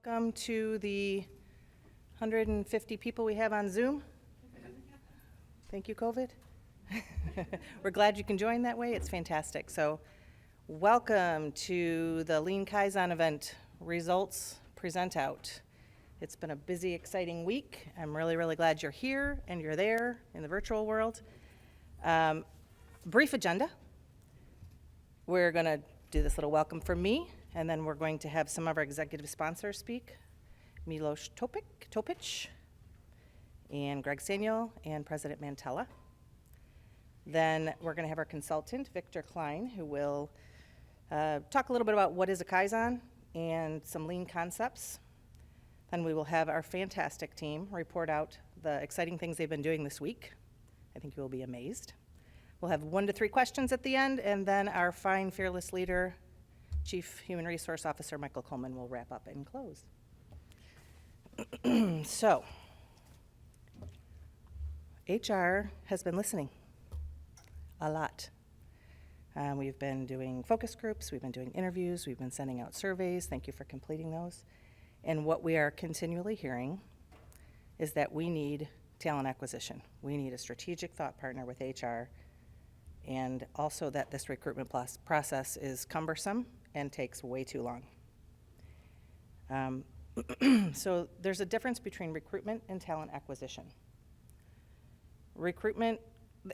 Welcome to the 150 people we have on Zoom. Thank you, COVID. We're glad you can join that way. It's fantastic. So welcome to the Lean Kaizen event results present out. It's been a busy, exciting week. I'm really, really glad you're here and you're there in the virtual world. Brief agenda. We're going to do this little welcome from me, and then we're going to have some of our executive sponsors speak. Milos Topic, and Greg Samuel, and President Mantella. Then we're going to have our consultant, Victor Klein, who will talk a little bit about what is a Kaizen and some lean concepts. Then we will have our fantastic team report out the exciting things they've been doing this week. I think you will be amazed. We'll have 1 to 3 questions at the end, and then our fine, fearless leader, Chief Human Resource Officer Michael Coleman, will wrap up and close. So, HR has been listening a lot. We've been doing focus groups, we've been doing interviews, we've been sending out surveys. Thank you for completing those. And what we are continually hearing is that we need talent acquisition. We need a strategic thought partner with HR, and also that this recruitment process is cumbersome and takes way too long. So there's a difference between recruitment and talent acquisition. Recruitment,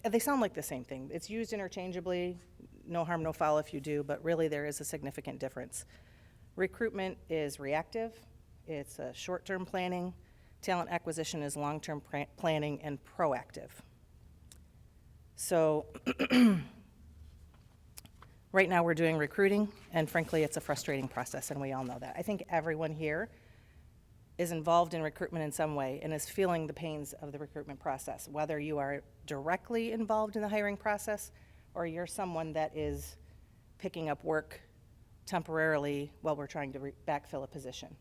they sound like the same thing. It's used interchangeably, no harm, no foul if you do, but really there is a significant difference. Recruitment is reactive, it's a short-term planning. Talent acquisition is long-term planning and proactive. So right now we're doing recruiting, and frankly it's a frustrating process, and we all know that. I think everyone here is involved in recruitment in some way and is feeling the pains of the recruitment process, whether you are directly involved in the hiring process or you're someone that is picking up work temporarily while we're trying to backfill a position.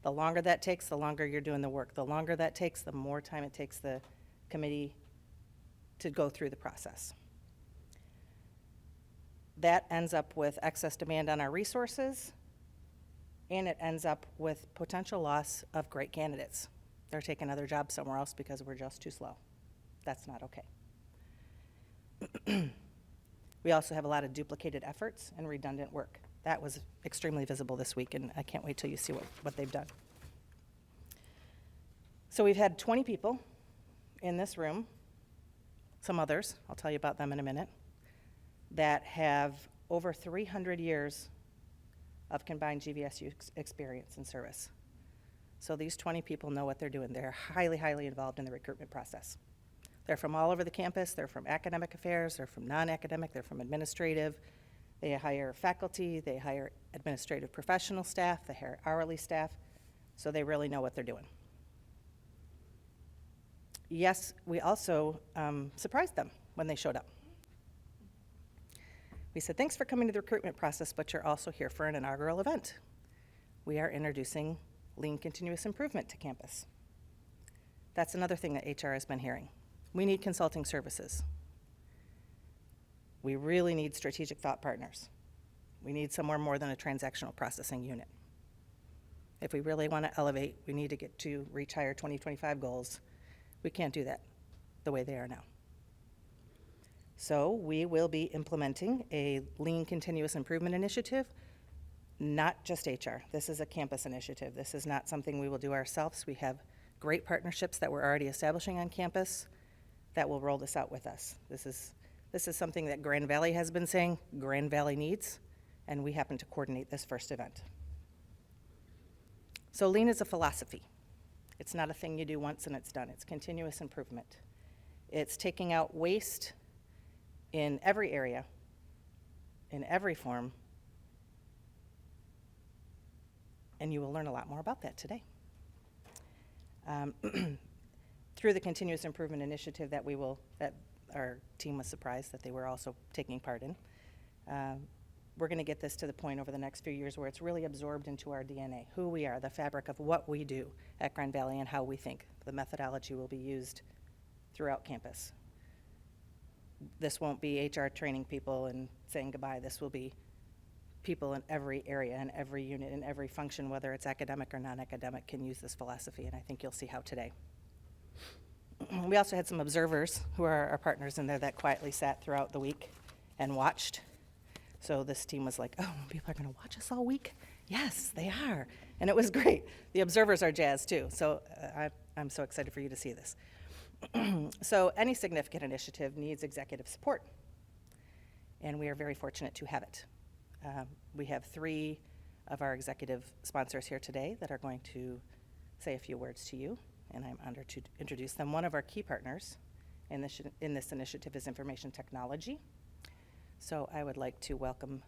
The longer that takes, the longer you're doing the work. The longer that takes, the more time it takes the committee to go through the process. That ends up with excess demand on our resources, and it ends up with potential loss of great candidates. They're taking other jobs somewhere else because we're just too slow. That's not okay. We also have a lot of duplicated efforts and redundant work. That was extremely visible this week, and I can't wait till you see what they've done. So we've had 20 people in this room, some others, I'll tell you about them in a minute, that have over 300 years of combined GVSU experience and service. So these 20 people know what they're doing. They're highly, highly involved in the recruitment process. They're from all over the campus. They're from academic affairs. They're from non-academic. They're from administrative. They hire faculty. They hire administrative professional staff. They hire hourly staff. So they really know what they're doing. Yes, we also surprised them when they showed up. We said, thanks for coming to the recruitment process, but you're also here for an inaugural event. We are introducing Lean Continuous Improvement to campus. That's another thing that HR has been hearing. We need consulting services. We really need strategic thought partners. We need somewhere more than a transactional processing unit. If we really want to elevate, we need to get to reach higher 2025 goals. We can't do that the way they are now. So we will be implementing a Lean Continuous Improvement initiative, not just HR. This is a campus initiative. This is not something we will do ourselves. We have great partnerships that we're already establishing on campus that will roll this out with us. This is something that Grand Valley has been saying Grand Valley needs, and we happen to coordinate this first event. So Lean is a philosophy. It's not a thing you do once and it's done. It's continuous improvement. It's taking out waste in every area, in every form, and you will learn a lot more about that today. Through the Continuous Improvement Initiative that our team was surprised that they were also taking part in, we're going to get this to the point over the next few years where it's really absorbed into our DNA, who we are, the fabric of what we do at Grand Valley and how we think. The methodology will be used throughout campus. This won't be HR training people and saying goodbye. This will be people in every area, in every unit, in every function, whether it's academic or non-academic, can use this philosophy, and I think you'll see how today. We also had some observers who are our partners in there that quietly sat throughout the week and watched. So this team was like, oh, people are going to watch us all week? Yes, they are. And it was great. The observers are jazzed too, so I'm so excited for you to see this. So any significant initiative needs executive support, and we are very fortunate to have it. We have 3 of our executive sponsors here today that are going to say a few words to you, and I'm honored to introduce them. One of our key partners in this initiative is information technology. So I would like to welcome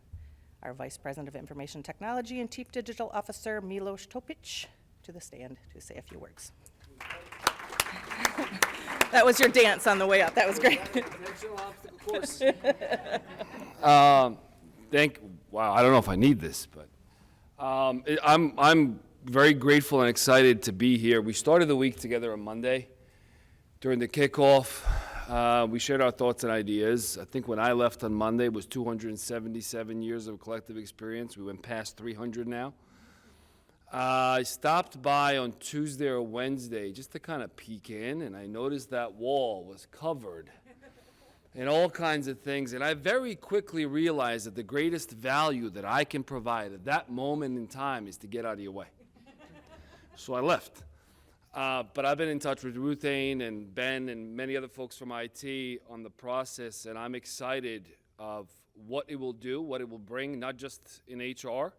our Vice President of Information Technology and Chief Digital Officer, Milos Topic, to the stand to say a few words. That was your dance on the way up. That was great. Wow, I don't know if I need this, but I'm very grateful and excited to be here. We started the week together on Monday. During the kickoff, we shared our thoughts and ideas. I think when I left on Monday, it was 277 years of collective experience. We went past 300 now. I stopped by on Tuesday or Wednesday just to kind of peek in, and I noticed that wall was covered in all kinds of things. And I very quickly realized that the greatest value that I can provide at that moment in time is to get out of your way. So I left. But I've been in touch with Ruth Ain and Ben and many other folks from IT on the process, and I'm excited of what it will do, what it will bring, not just in HR,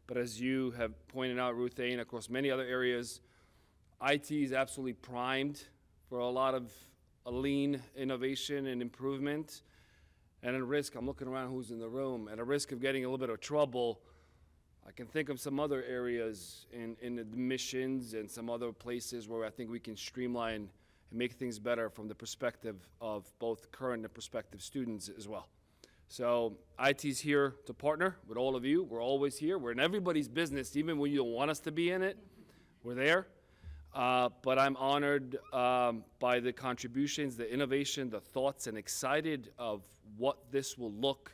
but as you have pointed out, Ruth Ain, across many other areas, IT is absolutely primed for a lot of lean innovation and improvement. And at risk, I'm looking around who's in the room, at a risk of getting a little bit of trouble, I can think of some other areas in admissions and some other places where I think we can streamline and make things better from the perspective of both current and prospective students as well. So IT's here to partner with all of you. We're always here. We're in everybody's business, even when you don't want us to be in it. We're there. But I'm honored by the contributions, the innovation, the thoughts, and excited of what this will look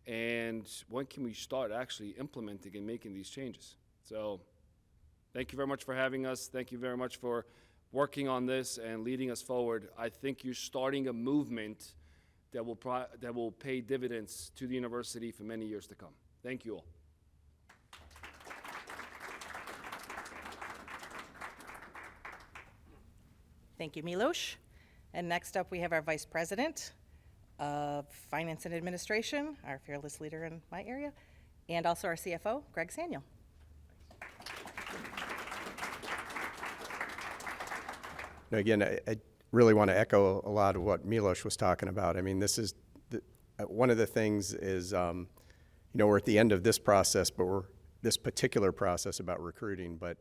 and when can we start actually implementing and making these changes. So thank you very much for having us. Thank you very much for working on this and leading us forward. I think you're starting a movement that will pay dividends to the university for many years to come. Thank you all. Thank you, Milos. And next up, we have our Vice President of Finance and Administration, our fearless leader in my area, and also our CFO, Greg Saniel. Now, again, I really want to echo a lot of what Milos was talking about. I mean, this is one of the things is, we're at the end of this process, but this particular process about recruiting, but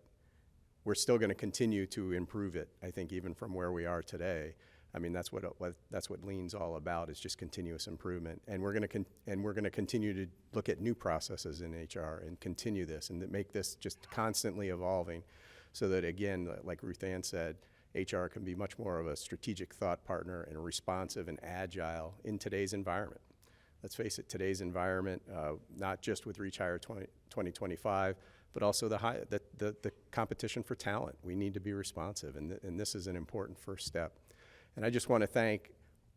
we're still going to continue to improve it, I think, even from where we are today. I mean, that's what Lean's all about, is just continuous improvement. And we're going to continue to look at new processes in HR and continue this and make this just constantly evolving so that, again, like Ruth Ann said, HR can be much more of a strategic thought partner and responsive and agile in today's environment. Let's face it, today's environment, not just with Reach Higher 2025, but also the competition for talent. We need to be responsive, and this is an important first step. And I just want to thank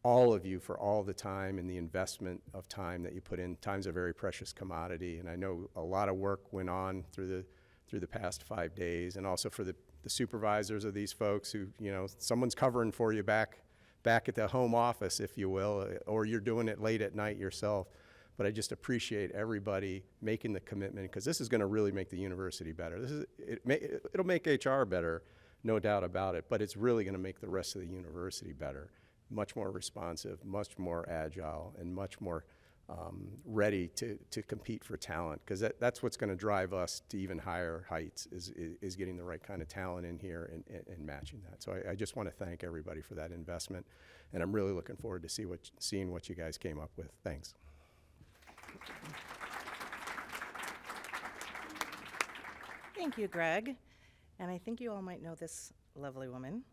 all of you for all the time and the investment of time that you put in. Time's a very precious commodity, and I know a lot of work went on through the past 5 days, and also for the supervisors of these folks who, someone's covering for you back at the home office, if you will, or you're doing it late at night yourself. But I just appreciate everybody making the commitment, because this is going to really make the university better. It'll make HR better, no doubt about it, but it's really going to make the rest of the university better, much more responsive, much more agile, and much more ready to compete for talent, because that's what's going to drive us to even higher heights, is getting the right kind of talent in here and matching that. So I just want to thank everybody for that investment, and I'm really looking forward to seeing what you guys came up with. Thanks. Thank you, Greg. And I think you all might know this lovely woman,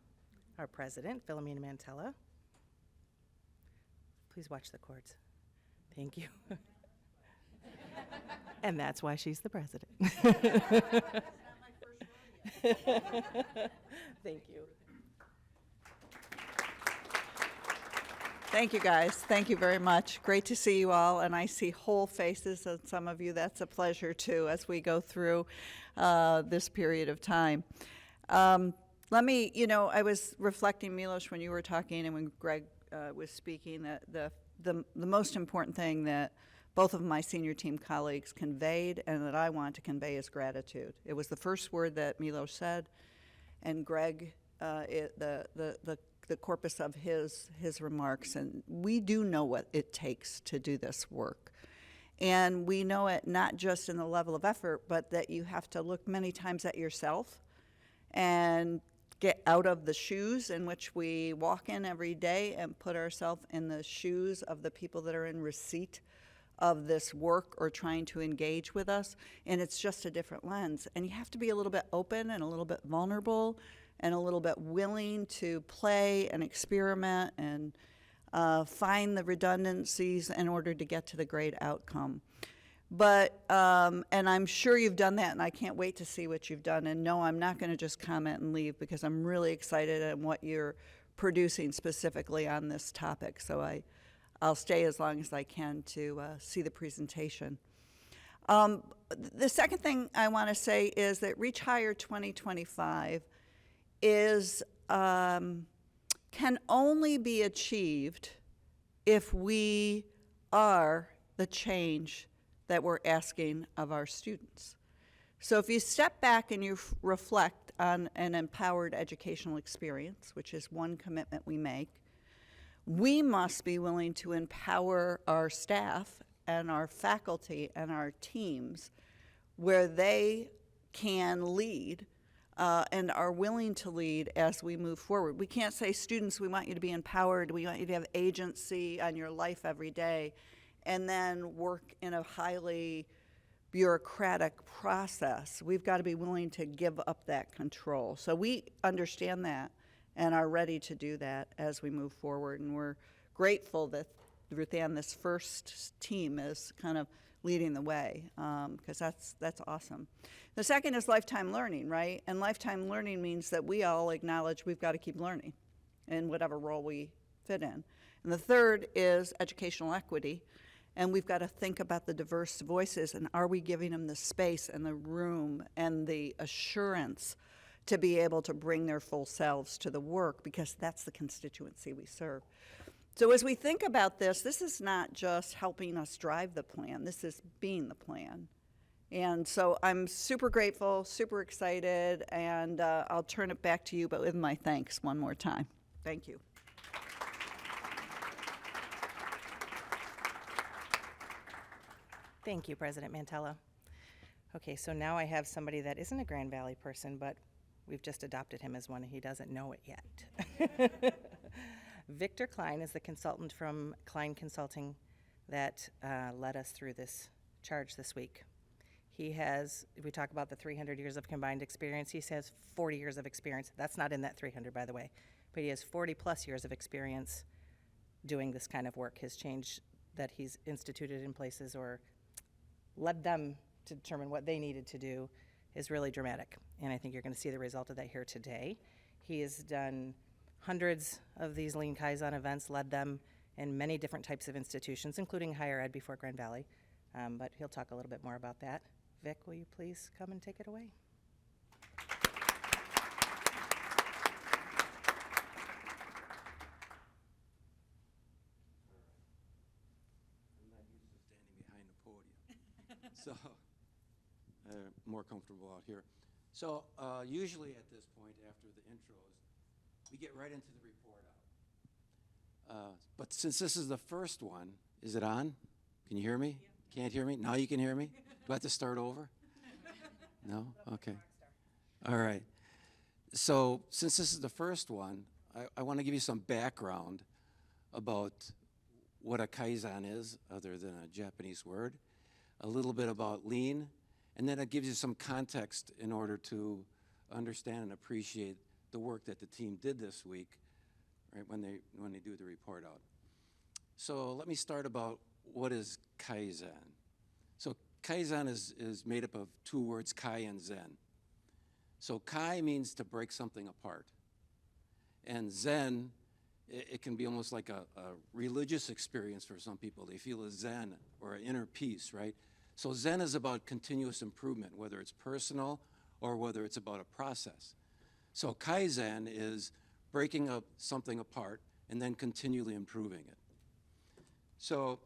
our president, Philomena Mantella. Please watch the cords. Thank you. And that's why she's the president. Thank you. Thank you, guys. Thank you very much. Great to see you all, and I see whole faces, and some of you, that's a pleasure too, as we go through this period of time. Let me, I was reflecting, Milos, when you were talking and when Greg was speaking, that the most important thing that both of my senior team colleagues conveyed and that I want to convey is gratitude. It was the first word that Milos said, and Greg, the corpus of his remarks, and we do know what it takes to do this work. And we know it not just in the level of effort, but that you have to look many times at yourself and get out of the shoes in which we walk in every day and put ourselves in the shoes of the people that are in receipt of this work or trying to engage with us. And it's just a different lens. And you have to be a little bit open and a little bit vulnerable and a little bit willing to play and experiment and find the redundancies in order to get to the great outcome. But, and I'm sure you've done that, and I can't wait to see what you've done. And no, I'm not going to just comment and leave, because I'm really excited at what you're producing specifically on this topic. So I'll stay as long as I can to see the presentation. The second thing I want to say is that Reach Higher 2025 is can only be achieved if we are the change that we're asking of our students. So if you step back and you reflect on an empowered educational experience, which is one commitment we make, we must be willing to empower our staff and our faculty and our teams where they can lead and are willing to lead as we move forward. We can't say, students, we want you to be empowered, we want you to have agency on your life every day, and then work in a highly bureaucratic process. We've got to be willing to give up that control. So we understand that and are ready to do that as we move forward. And we're grateful that Ruth Ann, this first team, is kind of leading the way, because that's awesome. The second is lifetime learning, right? And lifetime learning means that we all acknowledge we've got to keep learning in whatever role we fit in. And the third is educational equity. And we've got to think about the diverse voices, and are we giving them the space and the room and the assurance to be able to bring their full selves to the work, because that's the constituency we serve. So as we think about this, this is not just helping us drive the plan, this is being the plan. And so I'm super grateful, super excited, and I'll turn it back to you, but with my thanks one more time. Thank you. Thank you, President Mantella. Okay, so now I have somebody that isn't a Grand Valley person, but we've just adopted him as one, and he doesn't know it yet. Victor Klein is the consultant from Klein Consulting that led us through this charge this week. He has, we talk about the 300 years of combined experience, he has 40 years of experience. That's not in that 300, by the way, but he has 40 plus years of experience doing this kind of work. His change that he's instituted in places or led them to determine what they needed to do is really dramatic. And I think you're going to see the result of that here today. He has done hundreds of these Lean Kaizen events, led them in many different types of institutions, including higher ed before Grand Valley. But he'll talk a little bit more about that. Vic, will you please come and take it away? So, more comfortable out here. So, usually at this point, after the intros, we get right into the report out. But since this is the first one, is it on? Can you hear me? Yeah. Can't hear me? Now you can hear me? Do I have to start over? No? Okay. All right. So, since this is the first one, I want to give you some background about what a Kaizen is, other than a Japanese word. A little bit about Lean, and then it gives you some context in order to understand and appreciate the work that the team did this week, right, when they do the report out. So let me start about what is Kaizen. So Kaizen is made up of two words, Kai and Zen. So Kai means to break something apart. And Zen, it can be almost like a religious experience for some people. They feel a Zen or an inner peace, right? So Zen is about continuous improvement, whether it's personal or whether it's about a process. So Kaizen is breaking up something apart and then continually improving it. So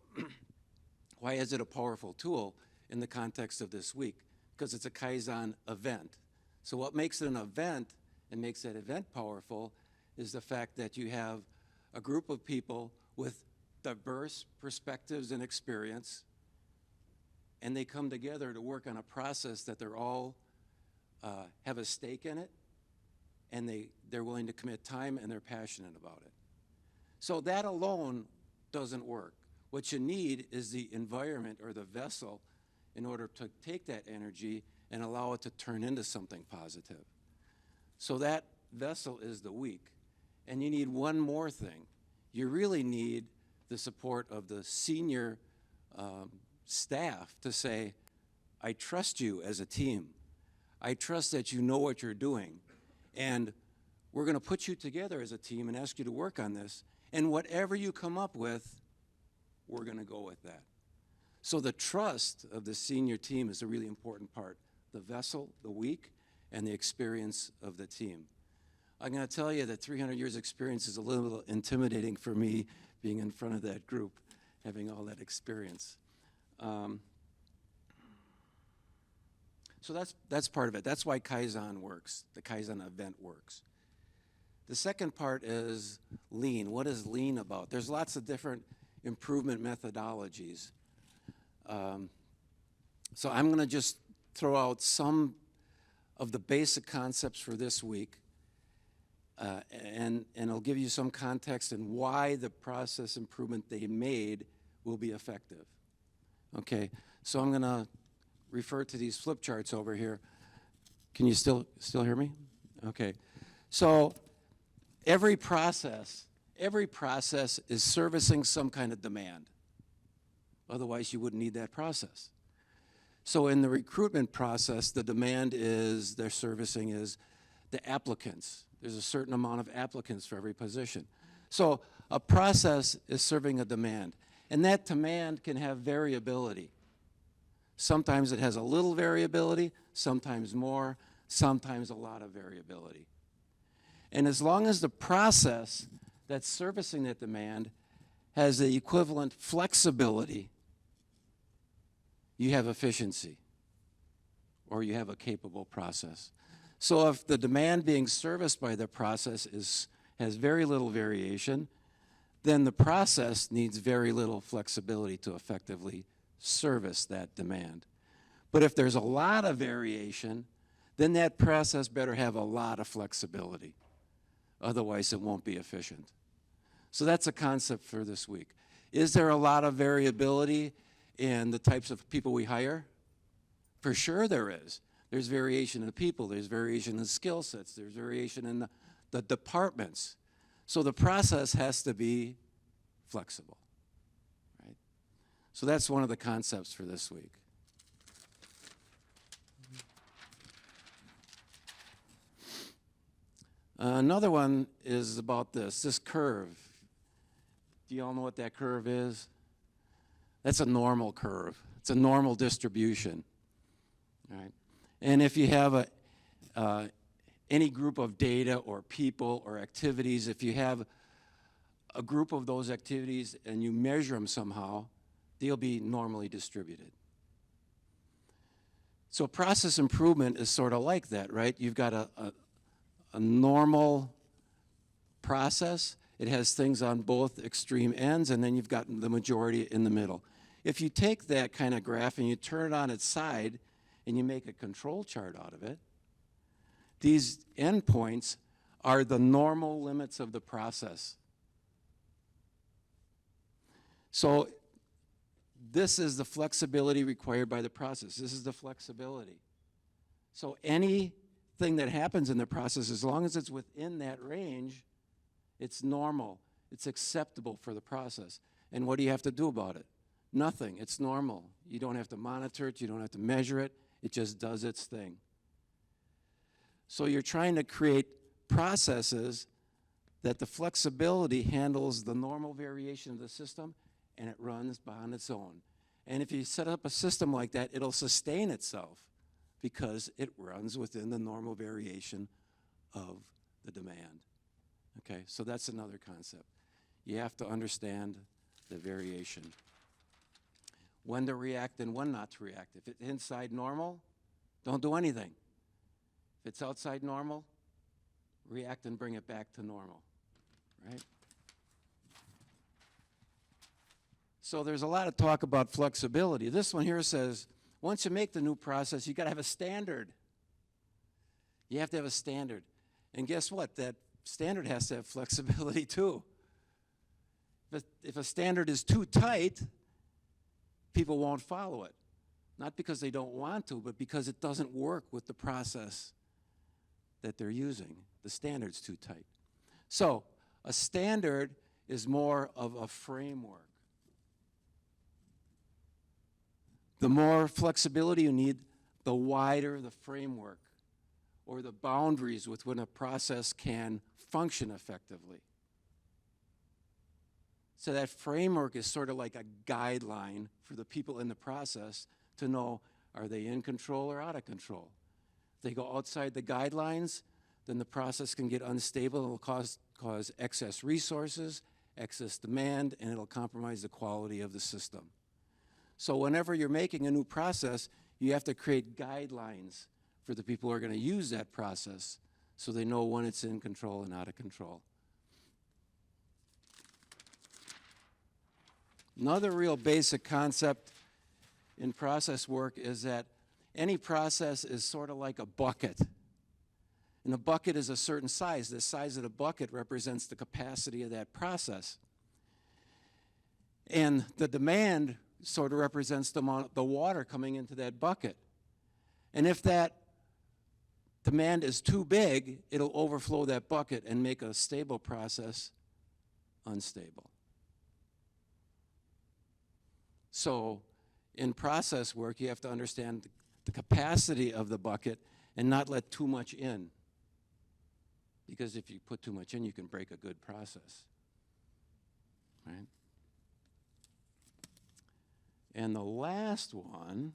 why is it a powerful tool in the context of this week? Because it's a Kaizen event. So what makes it an event and makes that event powerful is the fact that you have a group of people with diverse perspectives and experience, and they come together to work on a process that they're all have a stake in it, and they're willing to commit time and they're passionate about it. So that alone doesn't work. What you need is the environment or the vessel in order to take that energy and allow it to turn into something positive. So that vessel is the week. And you need one more thing. You really need the support of the senior staff to say, I trust you as a team. I trust that you know what you're doing. And we're going to put you together as a team and ask you to work on this. And whatever you come up with, we're going to go with that. So the trust of the senior team is a really important part. The vessel, the week, and the experience of the team. I'm going to tell you that 300 years experience is a little intimidating for me, being in front of that group, having all that experience. So that's part of it. That's why Kaizen works, the Kaizen event works. The second part is lean. What is lean about? There's lots of different improvement methodologies. So I'm going to just throw out some of the basic concepts for this week, and I'll give you some context and why the process improvement they made will be effective. Okay, so I'm going to refer to these flip charts over here. Can you still hear me? Okay, so every process is servicing some kind of demand. Otherwise, you wouldn't need that process. So in the recruitment process, the demand is, they're servicing is the applicants. There's a certain amount of applicants for every position. So a process is serving a demand. And that demand can have variability. Sometimes it has a little variability, sometimes more, sometimes a lot of variability. And as long as the process that's servicing that demand has the equivalent flexibility, you have efficiency, or you have a capable process. So if the demand being serviced by the process has very little variation, then the process needs very little flexibility to effectively service that demand. But if there's a lot of variation, then that process better have a lot of flexibility. Otherwise, it won't be efficient. So that's a concept for this week. Is there a lot of variability in the types of people we hire? For sure there is. There's variation in the people, there's variation in skill sets, there's variation in the departments. So the process has to be flexible, right? So that's one of the concepts for this week. Another one is about this curve. Do you all know what that curve is? That's a normal curve. It's a normal distribution, right? And if you have any group of data or people or activities, if you have a group of those activities and you measure them somehow, they'll be normally distributed. So process improvement is sort of like that, right? You've got a normal process. It has things on both extreme ends, and then you've got the majority in the middle. If you take that kind of graph and you turn it on its side and you make a control chart out of it, these endpoints are the normal limits of the process. So this is the flexibility required by the process. This is the flexibility. So anything that happens in the process, as long as it's within that range, it's normal. It's acceptable for the process. And what do you have to do about it? Nothing. It's normal. You don't have to monitor it. You don't have to measure it. It just does its thing. So you're trying to create processes that the flexibility handles the normal variation of the system, and it runs on its own. And if you set up a system like that, it'll sustain itself because it runs within the normal variation of the demand. Okay, so that's another concept. You have to understand the variation. When to react and when not to react. If it's inside normal, don't do anything. If it's outside normal, react and bring it back to normal, right? So there's a lot of talk about flexibility. This one here says, once you make the new process, you got to have a standard. You have to have a standard. And guess what? That standard has to have flexibility too. If a standard is too tight, people won't follow it. Not because they don't want to, but because it doesn't work with the process that they're using. The standard's too tight. So a standard is more of a framework. The more flexibility you need, the wider the framework or the boundaries with when a process can function effectively. So that framework is sort of like a guideline for the people in the process to know, are they in control or out of control? If they go outside the guidelines, then the process can get unstable and will cause excess resources, excess demand, and it'll compromise the quality of the system. So whenever you're making a new process, you have to create guidelines for the people who are going to use that process so they know when it's in control and out of control. Another real basic concept in process work is that any process is sort of like a bucket. And a bucket is a certain size. The size of the bucket represents the capacity of that process. And the demand sort of represents the amount of the water coming into that bucket. And if that demand is too big, it'll overflow that bucket and make a stable process unstable. So in process work, you have to understand the capacity of the bucket and not let too much in. Because if you put too much in, you can break a good process. Right? And the last one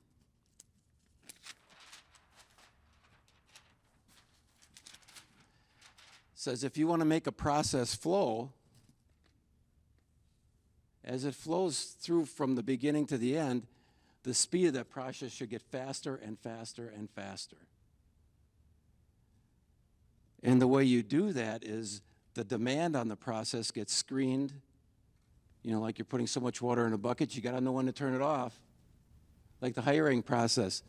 says if you want to make a process flow, as it flows through from the beginning to the end, the speed of that process should get faster and faster and faster. And the way you do that is the demand on the process gets screened. You know, like you're putting so much water in a bucket, you got to know when to turn it off. Like the hiring process.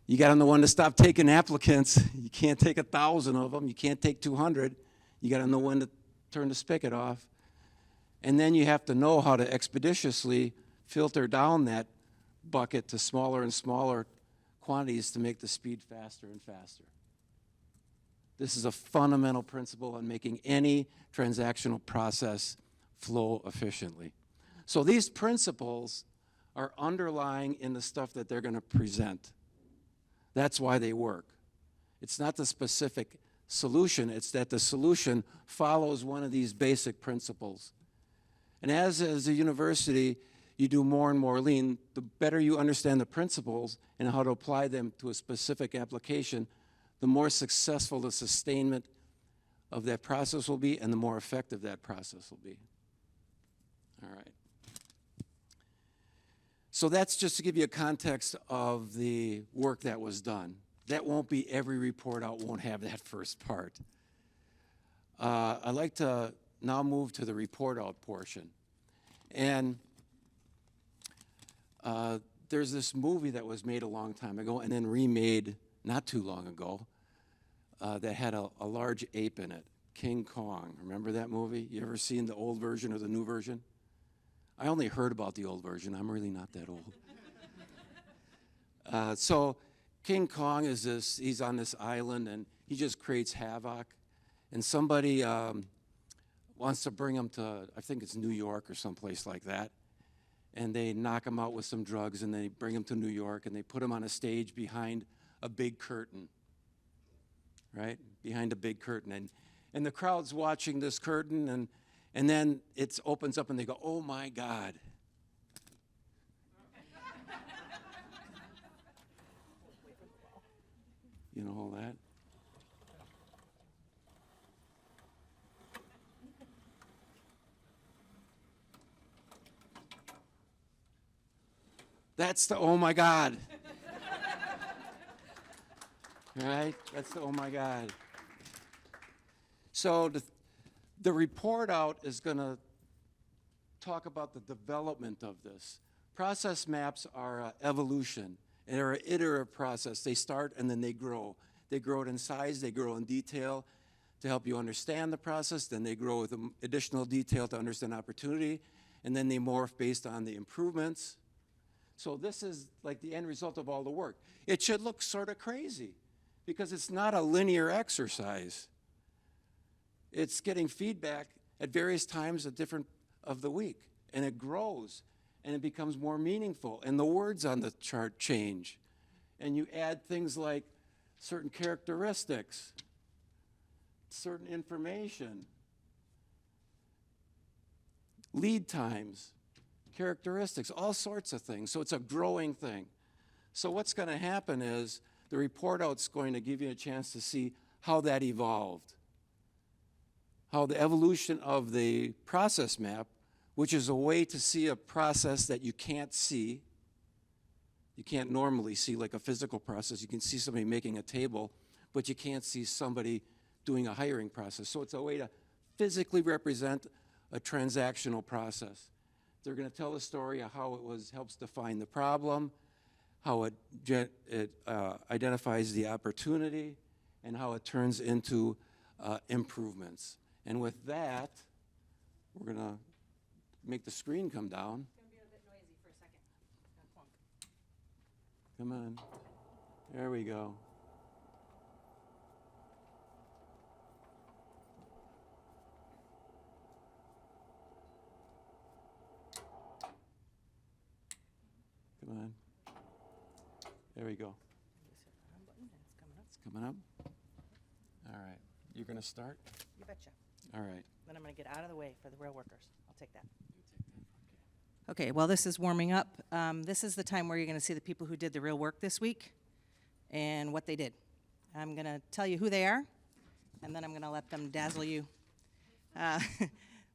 You got to know when to stop taking applicants. You can't take 1,000 of them. You can't take 200. You got to know when to turn the spigot off. And then you have to know how to expeditiously filter down that bucket to smaller and smaller quantities to make the speed faster and faster. This is a fundamental principle in making any transactional process flow efficiently. So these principles are underlying in the stuff that they're going to present. That's why they work. It's not the specific solution, it's that the solution follows one of these basic principles. And as a university, you do more and more lean, the better you understand the principles and how to apply them to a specific application, the more successful the sustainment of that process will be and the more effective that process will be. All right. So that's just to give you a context of the work that was done. That won't be every report out, won't have that first part. I'd like to now move to the report out portion. And there's this movie that was made a long time ago and then remade not too long ago that had a large ape in it, King Kong. Remember that movie? You ever seen the old version or the new version? I only heard about the old version. I'm really not that old. So King Kong is this, he's on this island and he just creates havoc. And somebody wants to bring him to, I think it's New York or someplace like that. and they knock them out with some drugs, and they bring them to New York, and they put them on a stage behind a big curtain, right? Behind a big curtain. And the crowd's watching this curtain, and then it opens up, and they go, "Oh, my God." You know all that? That's the "oh my God." Right? That's the "oh my God." So the report out is going to talk about the development of this. Process maps are evolution. They're an iterative process. They start and then they grow. They grow in size, they grow in detail to help you understand the process, then they grow with additional detail to understand opportunity, and then they morph based on the improvements. So this is like the end result of all the work. It should look sort of crazy because it's not a linear exercise. It's getting feedback at various times of the week, and it grows, and it becomes more meaningful, and the words on the chart change. And you add things like certain characteristics, certain information, lead times, characteristics, all sorts of things. So it's a growing thing. So what's going to happen is the report out's going to give you a chance to see how that evolved, how the evolution of the process map, which is a way to see a process that you can't see. You can't normally see like a physical process. You can see somebody making a table, but you can't see somebody doing a hiring process. So it's a way to physically represent a transactional process. They're going to tell the story of how it helps define the problem, how it identifies the opportunity, and how it turns into improvements. And with that, we're going to make the screen come down. It's going to be a bit noisy for a second. It's gonna clunk. Come on. There we go. Come on. There we go. It's coming up. All right. You're going to start? You betcha. All right. Then I'm going to get out of the way for the real workers. I'll take that. Okay, well, this is warming up. This is the time where you're going to see the people who did the real work this week and what they did. I'm going to tell you who they are, and then I'm going to let them dazzle you.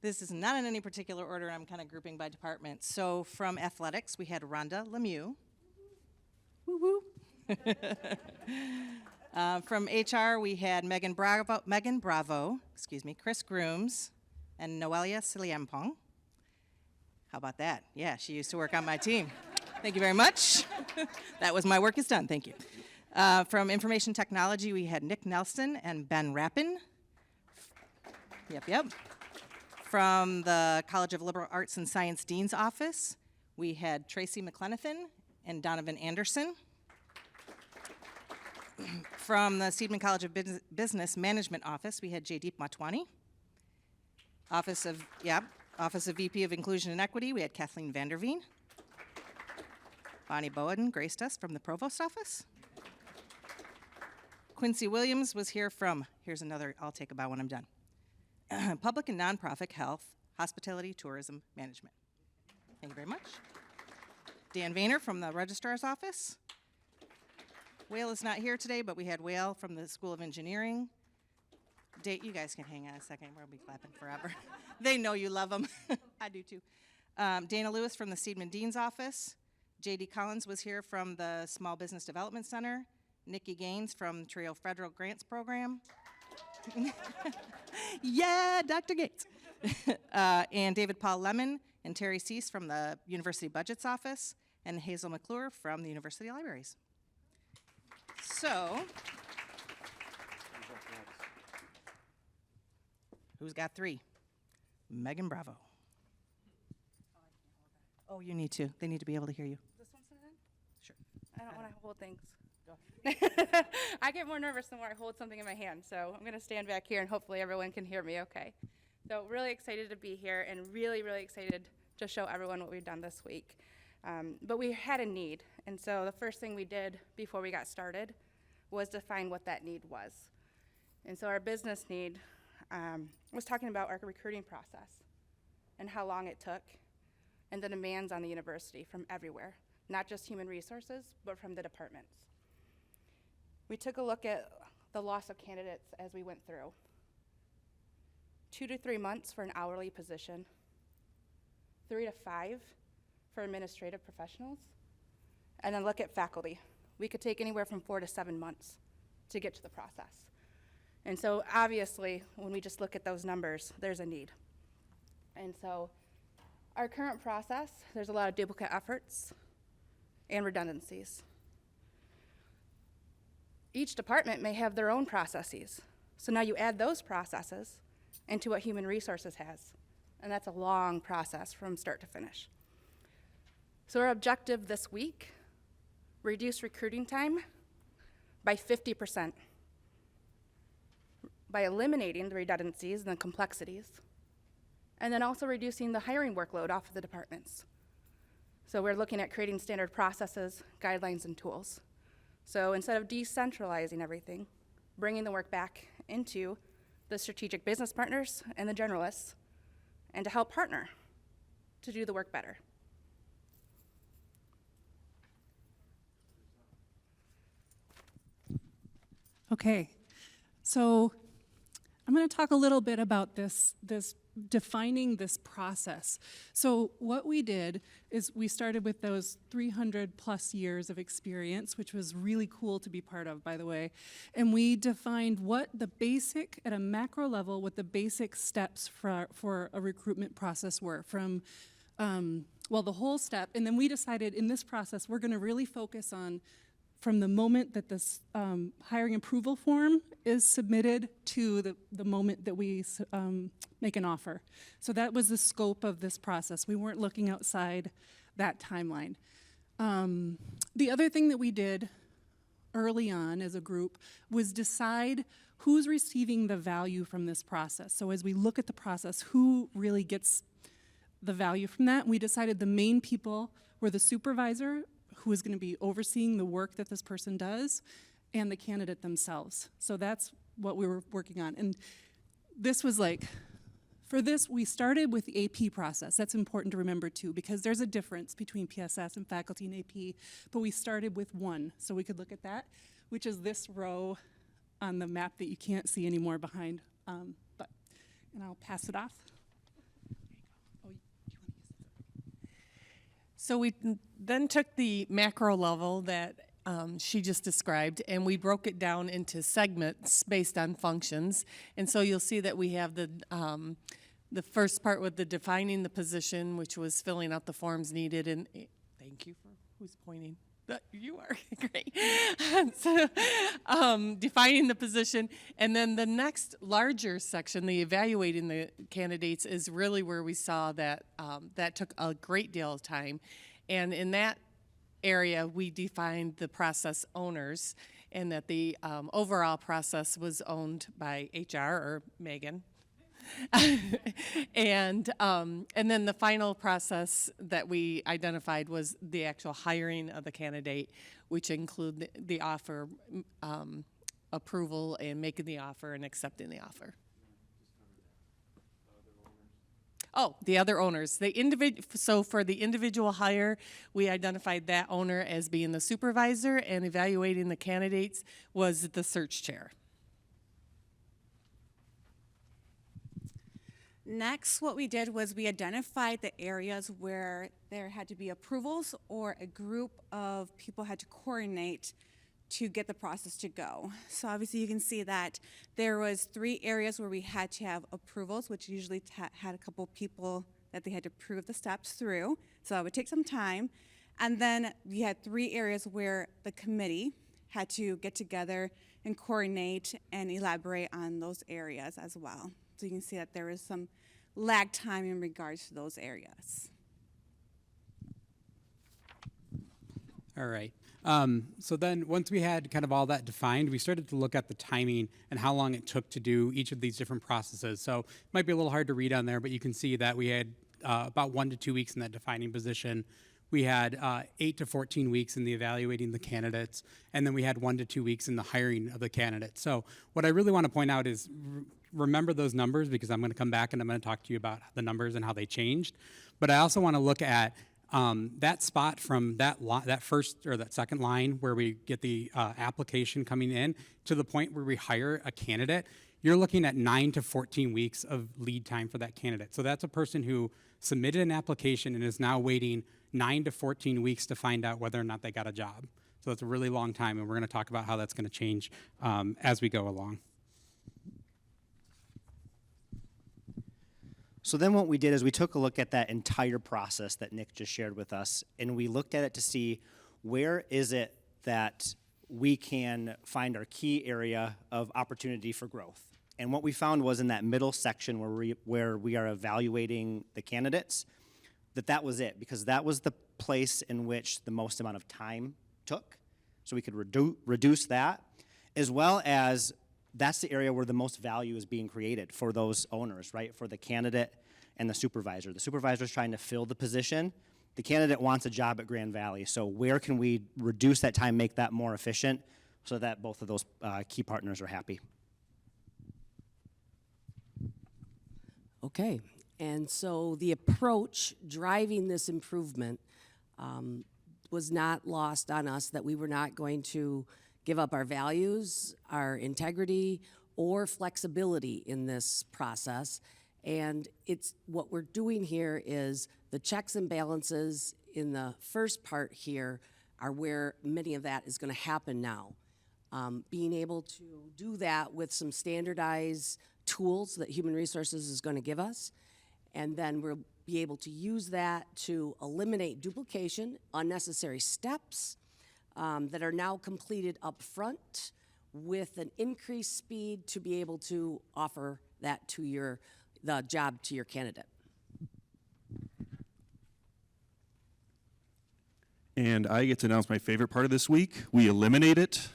This is not in any particular order. I'm kind of grouping by department. So from athletics, we had Rhonda Lemieux. Woo-woo. From HR, we had Megan Bravo, Chris Grooms, and Noelia Siliampong. How about that? Yeah, she used to work on my team. Thank you very much. That was my work is done. Thank you. From information technology, we had Nick Nelson and Ben Rappin. Yep. From the College of Liberal Arts and Science Dean's Office, we had Tracy McLenithan and Donovan Anderson. From the Seidman College of Business Management Office, we had Jaydeep Matwani. Office of VP of Inclusion and Equity, we had Kathleen Vanderveen. Bonnie Bowen graced us from the Provost Office. Quincy Williams was here from, here's another I'll take about when I'm done. Public and Nonprofit Health, Hospitality, Tourism, Management. Thank you very much. Dan Vayner from the Registrar's Office. Whale is not here today, but we had Whale from the School of Engineering. You guys can hang on a second. We'll be clapping forever. They know you love them. I do too. Dana Lewis from the Seidman Dean's Office. J.D. Collins was here from the Small Business Development Center. Nikki Gaines from Trio Federal Grants Program. Yeah, Dr. Gates. And David Paul Lemon and Terry Cease from the University Budgets Office, and Hazel McClure from the University Libraries. So, who's got three? Megan Bravo. Oh, you need to. They need to be able to hear you. This one's not in? Sure. I don't want to hold things. I get more nervous the more I hold something in my hand, so I'm going to stand back here and hopefully everyone can hear me okay. So really excited to be here and really, really excited to show everyone what we've done this week. But we had a need, and so the first thing we did before we got started was define what that need was. And so our business need was talking about our recruiting process and how long it took and the demands on the university from everywhere, not just human resources, but from the departments. We took a look at the loss of candidates as we went through. 2 to 3 months for an hourly position, 3 to 5 for administrative professionals, and then look at faculty. We could take anywhere from 4 to 7 months to get to the process. And so obviously, when we just look at those numbers, there's a need. And so our current process, there's a lot of duplicate efforts and redundancies. Each department may have their own processes. So now you add those processes into what human resources has, and that's a long process from start to finish. So our objective this week, reduce recruiting time by 50% by eliminating the redundancies and the complexities, and then also reducing the hiring workload off of the departments. So we're looking at creating standard processes, guidelines, and tools. So instead of decentralizing everything, bringing the work back into the strategic business partners and the generalists, and to help partner to do the work better. Okay, so I'm going to talk a little bit about this defining this process. So what we did is we started with those 300 plus years of experience, which was really cool to be part of, by the way. And we defined what the basic, at a macro level, what the basic steps for a recruitment process were from, well, the whole step. And then we decided in this process, we're going to really focus on from the moment that this hiring approval form is submitted to the moment that we make an offer. So that was the scope of this process. We weren't looking outside that timeline. The other thing that we did early on as a group was decide who's receiving the value from this process. So as we look at the process, who really gets the value from that? We decided the main people were the supervisor, who is going to be overseeing the work that this person does, and the candidate themselves. So that's what we were working on. And this was like, for this, we started with the AP process. That's important to remember too, because there's a difference between PSS and faculty and AP, but we started with one. So we could look at that, which is this row on the map that you can't see anymore behind. And I'll pass it off. So we then took the macro level that she just described, and we broke it down into segments based on functions. And so you'll see that we have the first part with the defining the position, which was filling out the forms needed. And thank you for who's pointing. You are great. So, defining the position, and then the next larger section, the evaluating the candidates, is really where we saw that that took a great deal of time, and in that area we defined the process owners, and that the overall process was owned by HR or Megan. And then the final process that we identified was the actual hiring of the candidate, which include the offer approval and making the offer and accepting the offer. Oh, the other owners. So for the individual hire, we identified that owner as being the supervisor, and evaluating the candidates was the search chair. Next, what we did was we identified the areas where there had to be approvals or a group of people had to coordinate to get the process to go. So obviously you can see that there was 3 areas where we had to have approvals, which usually had a couple people that they had to prove the steps through. So that would take some time. And then we had 3 areas where the committee had to get together and coordinate and elaborate on those areas as well. So you can see that there is some lag time in regards to those areas. All right. So then once we had kind of all that defined, we started to look at the timing and how long it took to do each of these different processes. So it might be a little hard to read on there, but you can see that we had about 1 to 2 weeks in that defining position. We had 8 to 14 weeks in the evaluating the candidates, and then we had 1 to 2 weeks in the hiring of the candidates. So what I really want to point out is remember those numbers, because I'm going to come back and I'm going to talk to you about the numbers and how they changed. But I also want to look at that spot from that first or that second line where we get the application coming in to the point where we hire a candidate. You're looking at 9 to 14 weeks of lead time for that candidate. So that's a person who submitted an application and is now waiting 9 to 14 weeks to find out whether or not they got a job. So that's a really long time, and we're going to talk about how that's going to change as we go along. So then what we did is we took a look at that entire process that Nick just shared with us, and we looked at it to see where is it that we can find our key area of opportunity for growth. And what we found was in that middle section where we are evaluating the candidates, that was it, because that was the place in which the most amount of time took. So we could reduce that, as well as that's the area where the most value is being created for those owners, right? For the candidate and the supervisor. The supervisor is trying to fill the position. The candidate wants a job at Grand Valley. So where can we reduce that time, make that more efficient, so that both of those key partners are happy? Okay, and so the approach driving this improvement was not lost on us, that we were not going to give up our values, our integrity, or flexibility in this process. And it's what we're doing here is the checks and balances in the first part here are where many of that is going to happen now. Being able to do that with some standardized tools that Human Resources is going to give us, and then we'll be able to use that to eliminate duplication, unnecessary steps that are now completed up front with an increased speed to be able to offer that to the job to your candidate. And I get to announce my favorite part of this week. We eliminate it,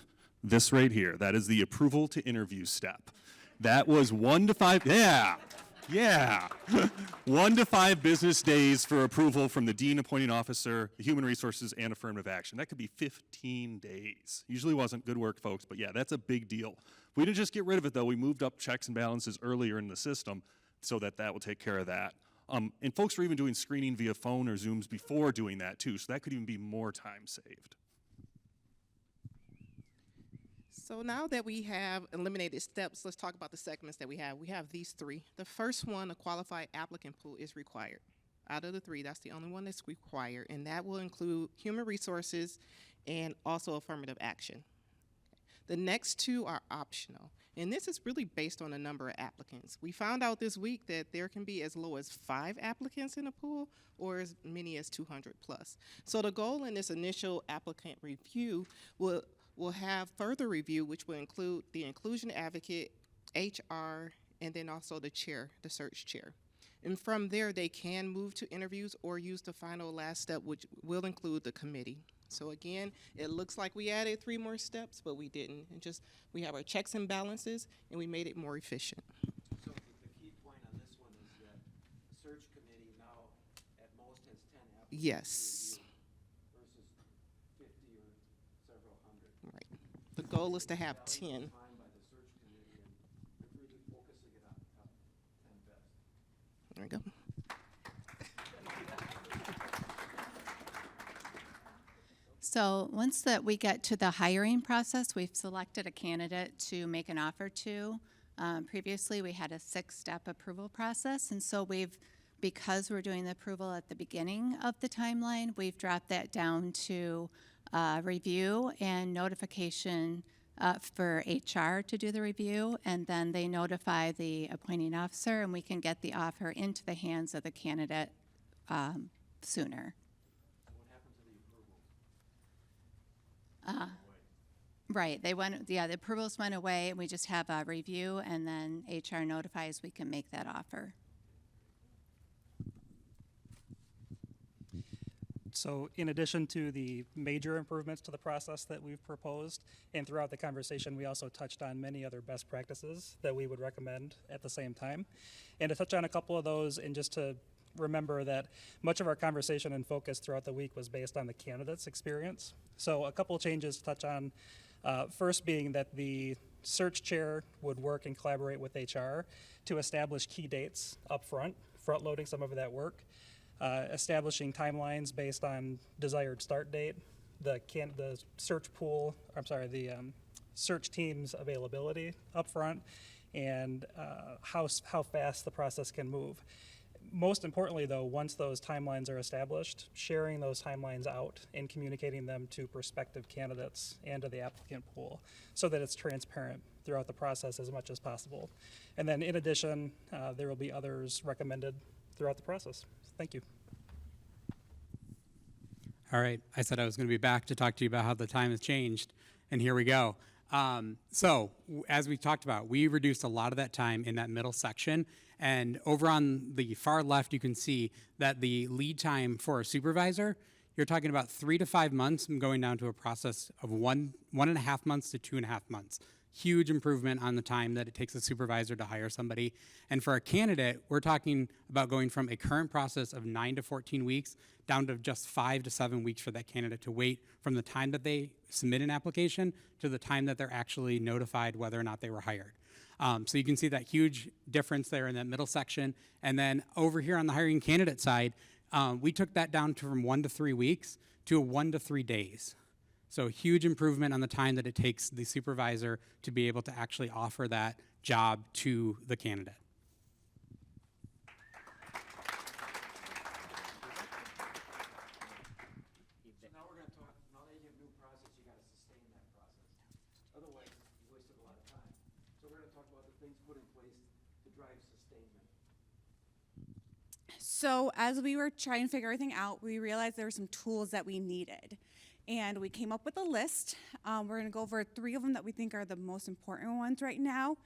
this right here. That is the approval to interview step. That was 1 to 5, yeah. 1 to 5 business days for approval from the dean appointing officer, the human resources, and affirmative action. That could be 15 days. Usually wasn't good work, folks, but yeah, that's a big deal. We didn't just get rid of it, though. We moved up checks and balances earlier in the system so that will take care of that. And folks were even doing screening via phone or Zooms before doing that, too, so that could even be more time saved. So now that we have eliminated steps, let's talk about the segments that we have. We have these 3. The first one, a qualified applicant pool, is required. Out of the 3, that's the only one that's required, and that will include human resources and also affirmative action. The next 2 are optional, and this is really based on the number of applicants. We found out this week that there can be as low as 5 applicants in a pool or as many as 200 plus. So the goal in this initial applicant review will have further review, which will include the inclusion advocate, HR, and then also the chair, the search chair. And from there, they can move to interviews or use the final last step, which will include the committee. So again, it looks like we added 3 more steps, but we didn't. And we have our checks and balances, and we made it more efficient. So the key point on this one is that the search committee now at most has 10 applicants. Yes. Versus 50 or several hundred. Right. The goal is to have 10. Defined by the search committee, and we're really focusing it on the top 10 best. There we go. So once that we get to the hiring process, we've selected a candidate to make an offer to. Previously, we had a 6-step approval process, and so because we're doing the approval at the beginning of the timeline, we've dropped that down to review and notification for HR to do the review, and then they notify the appointing officer, and we can get the offer into the hands of the candidate sooner. Right, the approvals went away, and we just have a review, and then HR notifies we can make that offer. So in addition to the major improvements to the process that we've proposed, and throughout the conversation, we also touched on many other best practices that we would recommend at the same time. And to touch on a couple of those, and just to remember that much of our conversation and focus throughout the week was based on the candidate's experience. So a couple changes to touch on. First being that the search chair would work and collaborate with HR to establish key dates up front loading some of that work, establishing timelines based on desired start date, the search pool, the search team's availability up front, and how fast the process can move. Most importantly, though, once those timelines are established, sharing those timelines out and communicating them to prospective candidates and to the applicant pool so that it's transparent throughout the process as much as possible. And then in addition, there will be others recommended throughout the process. Thank you. All right, I said I was going to be back to talk to you about how the time has changed, and here we go. As we talked about, we reduced a lot of that time in that middle section, and over on the far left, you can see that the lead time for a supervisor, you're talking about 3 to 5 months and going down to a process of 1.5 months to 2.5 months. Huge improvement on the time that it takes a supervisor to hire somebody. And for a candidate, we're talking about going from a current process of 9 to 14 weeks down to just 5 to 7 weeks for that candidate to wait from the time that they submit an application to the time that they're actually notified whether or not they were hired. So you can see that huge difference there in that middle section. And then over here on the hiring candidate side, we took that down to from 1 to 3 weeks to 1 to 3 days. So huge improvement on the time that it takes the supervisor to be able to actually offer that job to the candidate. So now we're going to talk, now that you have a new process, you got to sustain that process. Otherwise, you wasted a lot of time. So we're going to talk about the things put in place to drive sustainment. So as we were trying to figure everything out, we realized there were some tools that we needed. And we came up with a list. We're going to go over 3 of them that we think are the most important ones right now.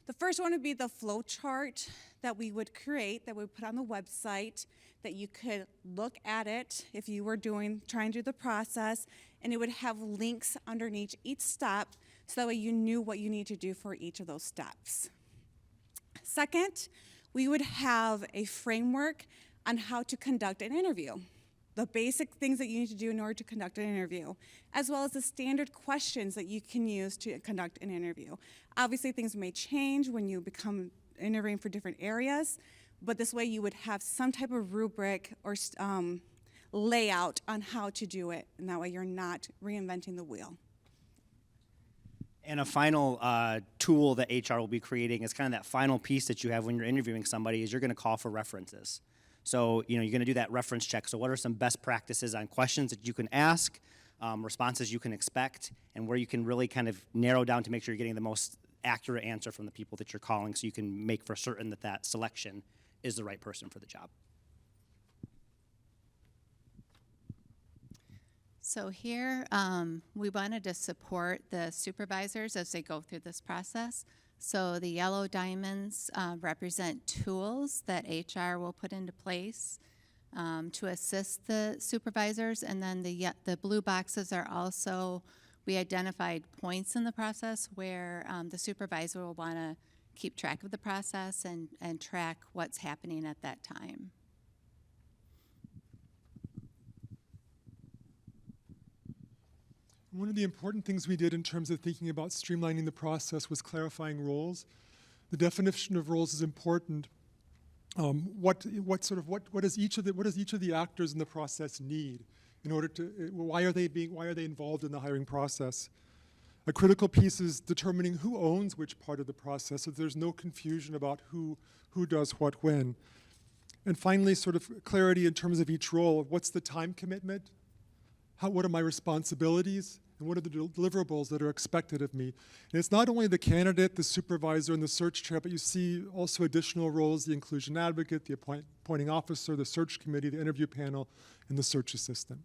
The first one would be the flow chart that we would create, that we would put on the website, that you could look at it if you were trying to do the process, and it would have links underneath each step, so that way you knew what you need to do for each of those steps. Second, we would have a framework on how to conduct an interview. The basic things that you need to do in order to conduct an interview, as well as the standard questions that you can use to conduct an interview. Obviously, things may change when you become interviewing for different areas, but this way you would have some type of rubric or layout on how to do it, and that way you're not reinventing the wheel. And a final tool that HR will be creating is kind of that final piece that you have when you're interviewing somebody is you're going to call for references. So, you're going to do that reference check. So what are some best practices on questions that you can ask, responses you can expect, and where you can really kind of narrow down to make sure you're getting the most accurate answer from the people that you're calling so you can make for certain that that selection is the right person for the job. So here, we wanted to support the supervisors as they go through this process. So the yellow diamonds represent tools that HR will put into place to assist the supervisors, and then the blue boxes are also, we identified points in the process where the supervisor will want to keep track of the process and track what's happening at that time. One of the important things we did in terms of thinking about streamlining the process was clarifying roles. The definition of roles is important. What does each of the actors in the process need in order to? Why are they involved in the hiring process? A critical piece is determining who owns which part of the process, so there's no confusion about who does what when. And finally, sort of clarity in terms of each role. What's the time commitment? What are my responsibilities? And what are the deliverables that are expected of me? And it's not only the candidate, the supervisor, and the search chair, but you see also additional roles, the inclusion advocate, the appointing officer, the search committee, the interview panel, and the search assistant.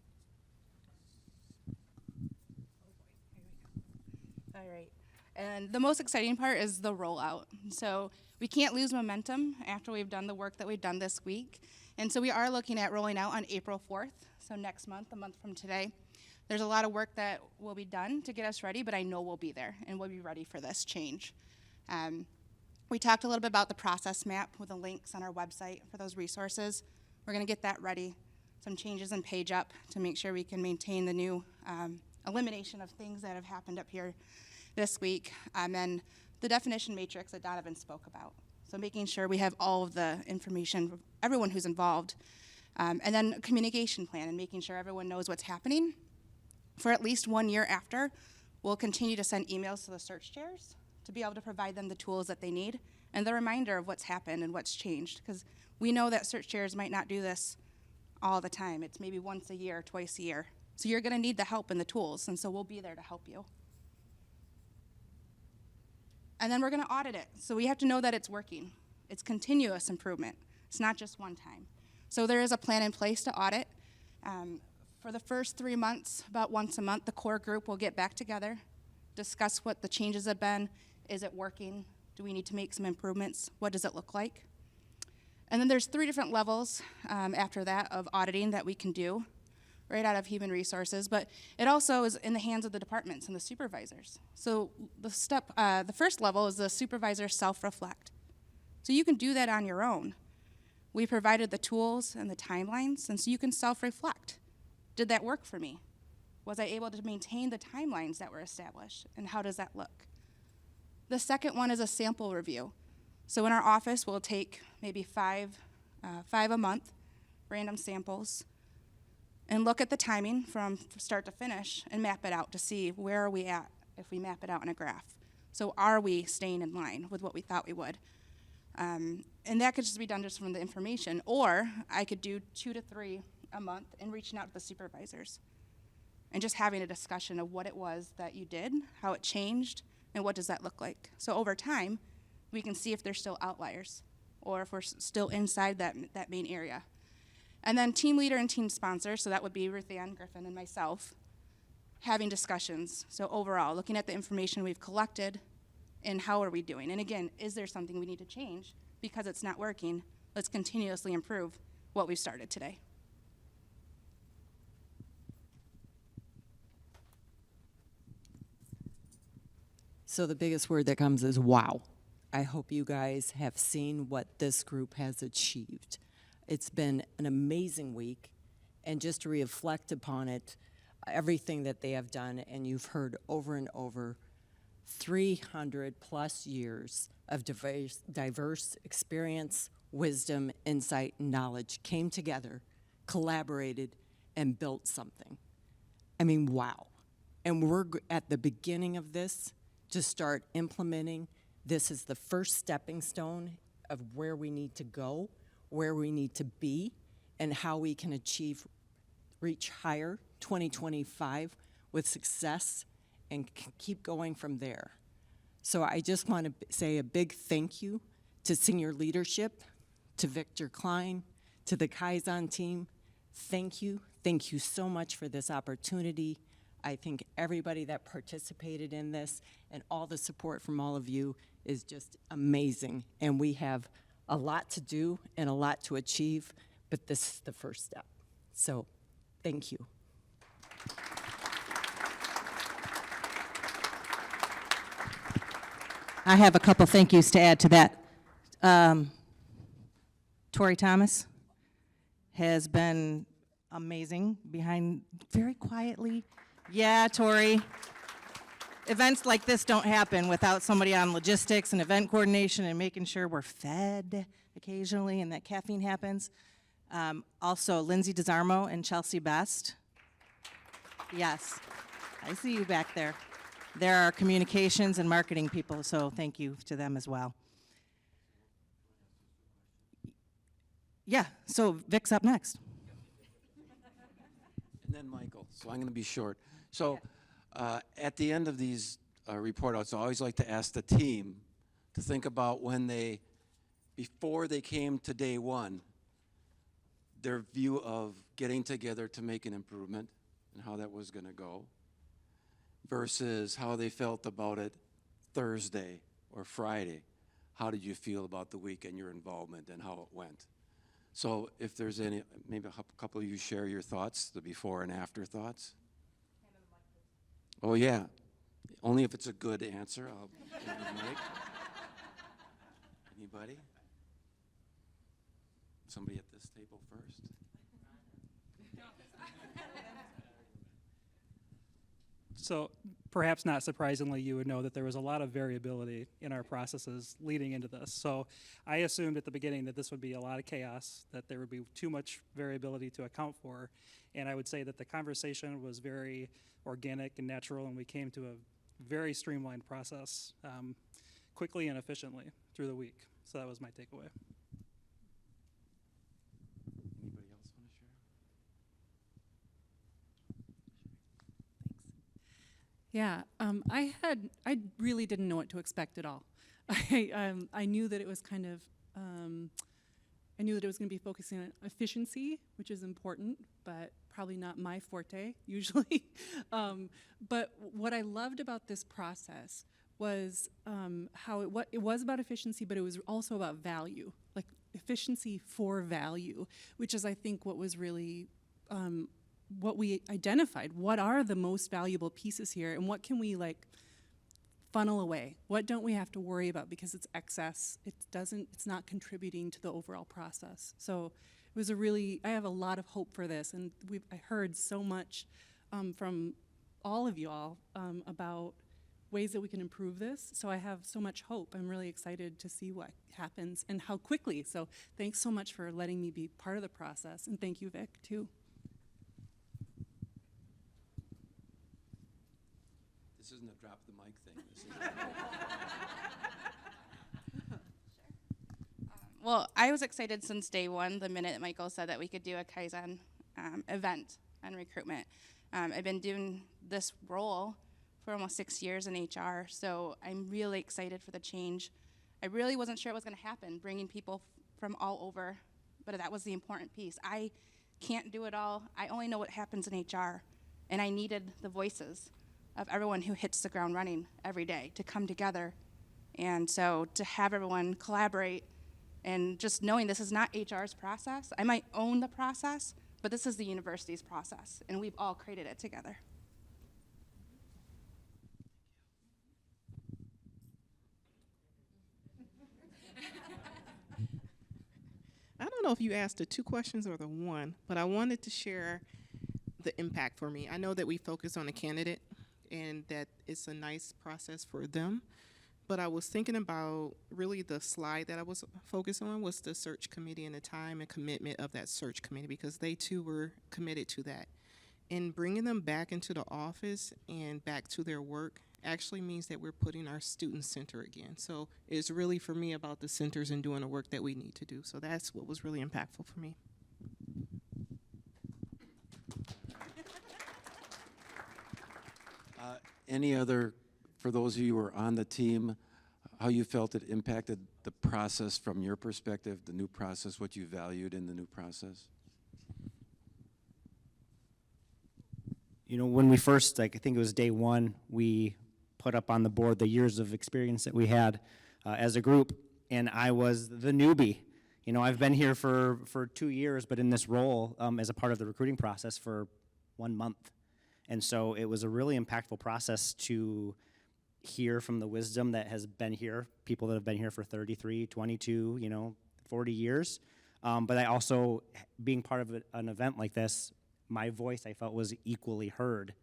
All right. And the most exciting part is the rollout. So we can't lose momentum after we've done the work that we've done this week. And so we are looking at rolling out on April 4th, so next month, a month from today. There's a lot of work that will be done to get us ready, but I know we'll be there and we'll be ready for this change. We talked a little bit about the process map with the links on our website for those resources. We're going to get that ready. Some changes in page up to make sure we can maintain the new elimination of things that have happened up here this week. And the definition matrix that Donovan spoke about. So making sure we have all of the information, everyone who's involved. And then a communication plan and making sure everyone knows what's happening. For at least 1 year after, we'll continue to send emails to the search chairs to be able to provide them the tools that they need and the reminder of what's happened and what's changed. Because we know that search chairs might not do this all the time. It's maybe once a year, twice a year. So you're going to need the help and the tools, and so we'll be there to help you. And then we're going to audit it. So we have to know that it's working. It's continuous improvement. It's not just one time. So there is a plan in place to audit. For the first 3 months, about once a month, the core group will get back together, discuss what the changes have been. Is it working? Do we need to make some improvements? What does it look like? And then there's 3 different levels after that of auditing that we can do right out of human resources, but it also is in the hands of the departments and the supervisors. So the first level is the supervisor self-reflect. So you can do that on your own. We provided the tools and the timelines, and so you can self-reflect. Did that work for me? Was I able to maintain the timelines that were established, and how does that look? The second one is a sample review. So in our office, we'll take maybe five a month, random samples, and look at the timing from start to finish and map it out to see where are we at if we map it out in a graph. So are we staying in line with what we thought we would? And that could just be done just from the information, or I could do 2 to 3 a month and reaching out to the supervisors and just having a discussion of what it was that you did, how it changed, and what does that look like. So over time, we can see if there's still outliers or if we're still inside that main area. And then team leader and team sponsor, so that would be Ruth Ann, Griffin, and myself, having discussions. So overall, looking at the information we've collected and how are we doing. And again, is there something we need to change? Because it's not working, let's continuously improve what we've started today. So the biggest word that comes is wow. I hope you guys have seen what this group has achieved. It's been an amazing week, and just to reflect upon it, everything that they have done, and you've heard over and over, 300 plus years of diverse experience, wisdom, insight, and knowledge came together, collaborated, and built something. I mean, wow. And we're at the beginning of this to start implementing. This is the first stepping stone of where we need to go, where we need to be, and how we can reach higher 2025 with success and keep going from there. So I just want to say a big thank you to senior leadership, to Victor Klein, to the Kaizen team. Thank you so much for this opportunity. I think everybody that participated in this and all the support from all of you is just amazing. And we have a lot to do and a lot to achieve, but this is the first step. So, thank you. I have a couple thank yous to add to that. Tori Thomas has been amazing behind very quietly. Yeah, Tori. Events like this don't happen without somebody on logistics and event coordination and making sure we're fed occasionally and that caffeine happens. Also, Lindsay DeSarmo and Chelsea Best. Yes, I see you back there. There are communications and marketing people, so thank you to them as well. Yeah, so Vic's up next. And then Michael, so I'm going to be short. So at the end of these report outs, I always like to ask the team to think about before they came to day one, their view of getting together to make an improvement and how that was going to go versus how they felt about it Thursday or Friday. How did you feel about the week and your involvement and how it went? So if there's any, maybe a couple of you share your thoughts, the before and after thoughts. Oh yeah, only if it's a good answer. I'll give you the mic. Anybody? somebody at this table first? So perhaps not surprisingly, you would know that there was a lot of variability in our processes leading into this. So I assumed at the beginning that this would be a lot of chaos, that there would be too much variability to account for. And I would say that the conversation was very organic and natural, and we came to a very streamlined process quickly and efficiently through the week. So that was my takeaway. Anybody else want to share? Yeah, I really didn't know what to expect at all. I knew that it was kind of, I knew that it was going to be focusing on efficiency, which is important, but probably not my forte usually. But what I loved about this process was how it was about efficiency, but it was also about value, like efficiency for value, which is I think what was really what we identified. What are the most valuable pieces here, and what can we like funnel away? What don't we have to worry about because it's excess? It's not contributing to the overall process. So it was I have a lot of hope for this, and I heard so much from all of you all about ways that we can improve this. So I have so much hope. I'm really excited to see what happens and how quickly. So thanks so much for letting me be part of the process, and thank you, Vic, too. This isn't a drop the mic thing. This is Well, I was excited since day one, the minute Michael said that we could do a Kaizen event on recruitment. I've been doing this role for almost 6 years in HR, so I'm really excited for the change. I really wasn't sure it was going to happen, bringing people from all over, but that was the important piece. I can't do it all. I only know what happens in HR, and I needed the voices of everyone who hits the ground running every day to come together. And so to have everyone collaborate and just knowing this is not HR's process. I might own the process, but this is the university's process, and we've all created it together. I don't know if you asked the 2 questions or the 1, but I wanted to share the impact for me. I know that we focus on a candidate and that it's a nice process for them, but I was thinking about really the slide that I was focused on was the search committee and the time and commitment of that search committee, because they too were committed to that. And bringing them back into the office and back to their work actually means that we're putting our student center again. So it's really for me about the centers and doing the work that we need to do. So that's what was really impactful for me. Any other, for those of you who are on the team, how you felt it impacted the process from your perspective, the new process, what you valued in the new process? You know, when we first, I think it was day 1, we put up on the board the years of experience that we had as a group, and I was the newbie. You know, I've been here for 2 years, but in this role as a part of the recruiting process for 1 month. And so it was a really impactful process to hear from the wisdom that has been here, people that have been here for 33, 22, 40 years. But I also, being part of an event like this, my voice I felt was equally heard,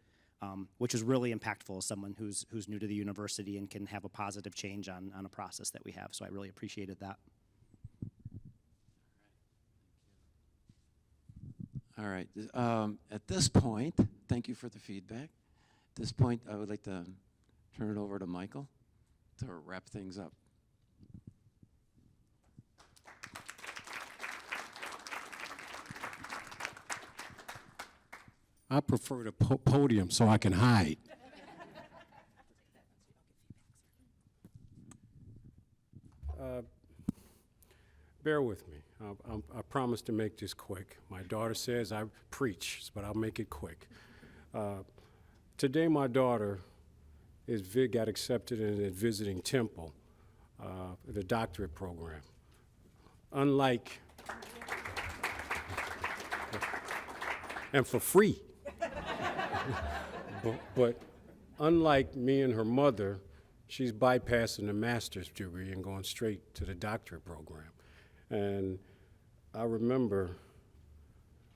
which is really impactful as someone who's new to the university and can have a positive change on a process that we have. So I really appreciated that. All right. At this point, thank you for the feedback. At this point, I would like to turn it over to Michael to wrap things up. I prefer the podium so I can hide. Bear with me. I promise to make this quick. My daughter says I preach, but I'll make it quick. Today, my daughter got accepted and is visiting Temple, the doctorate program. Unlike, and for free. But unlike me and her mother, she's bypassing the master's degree and going straight to the doctorate program. And I remember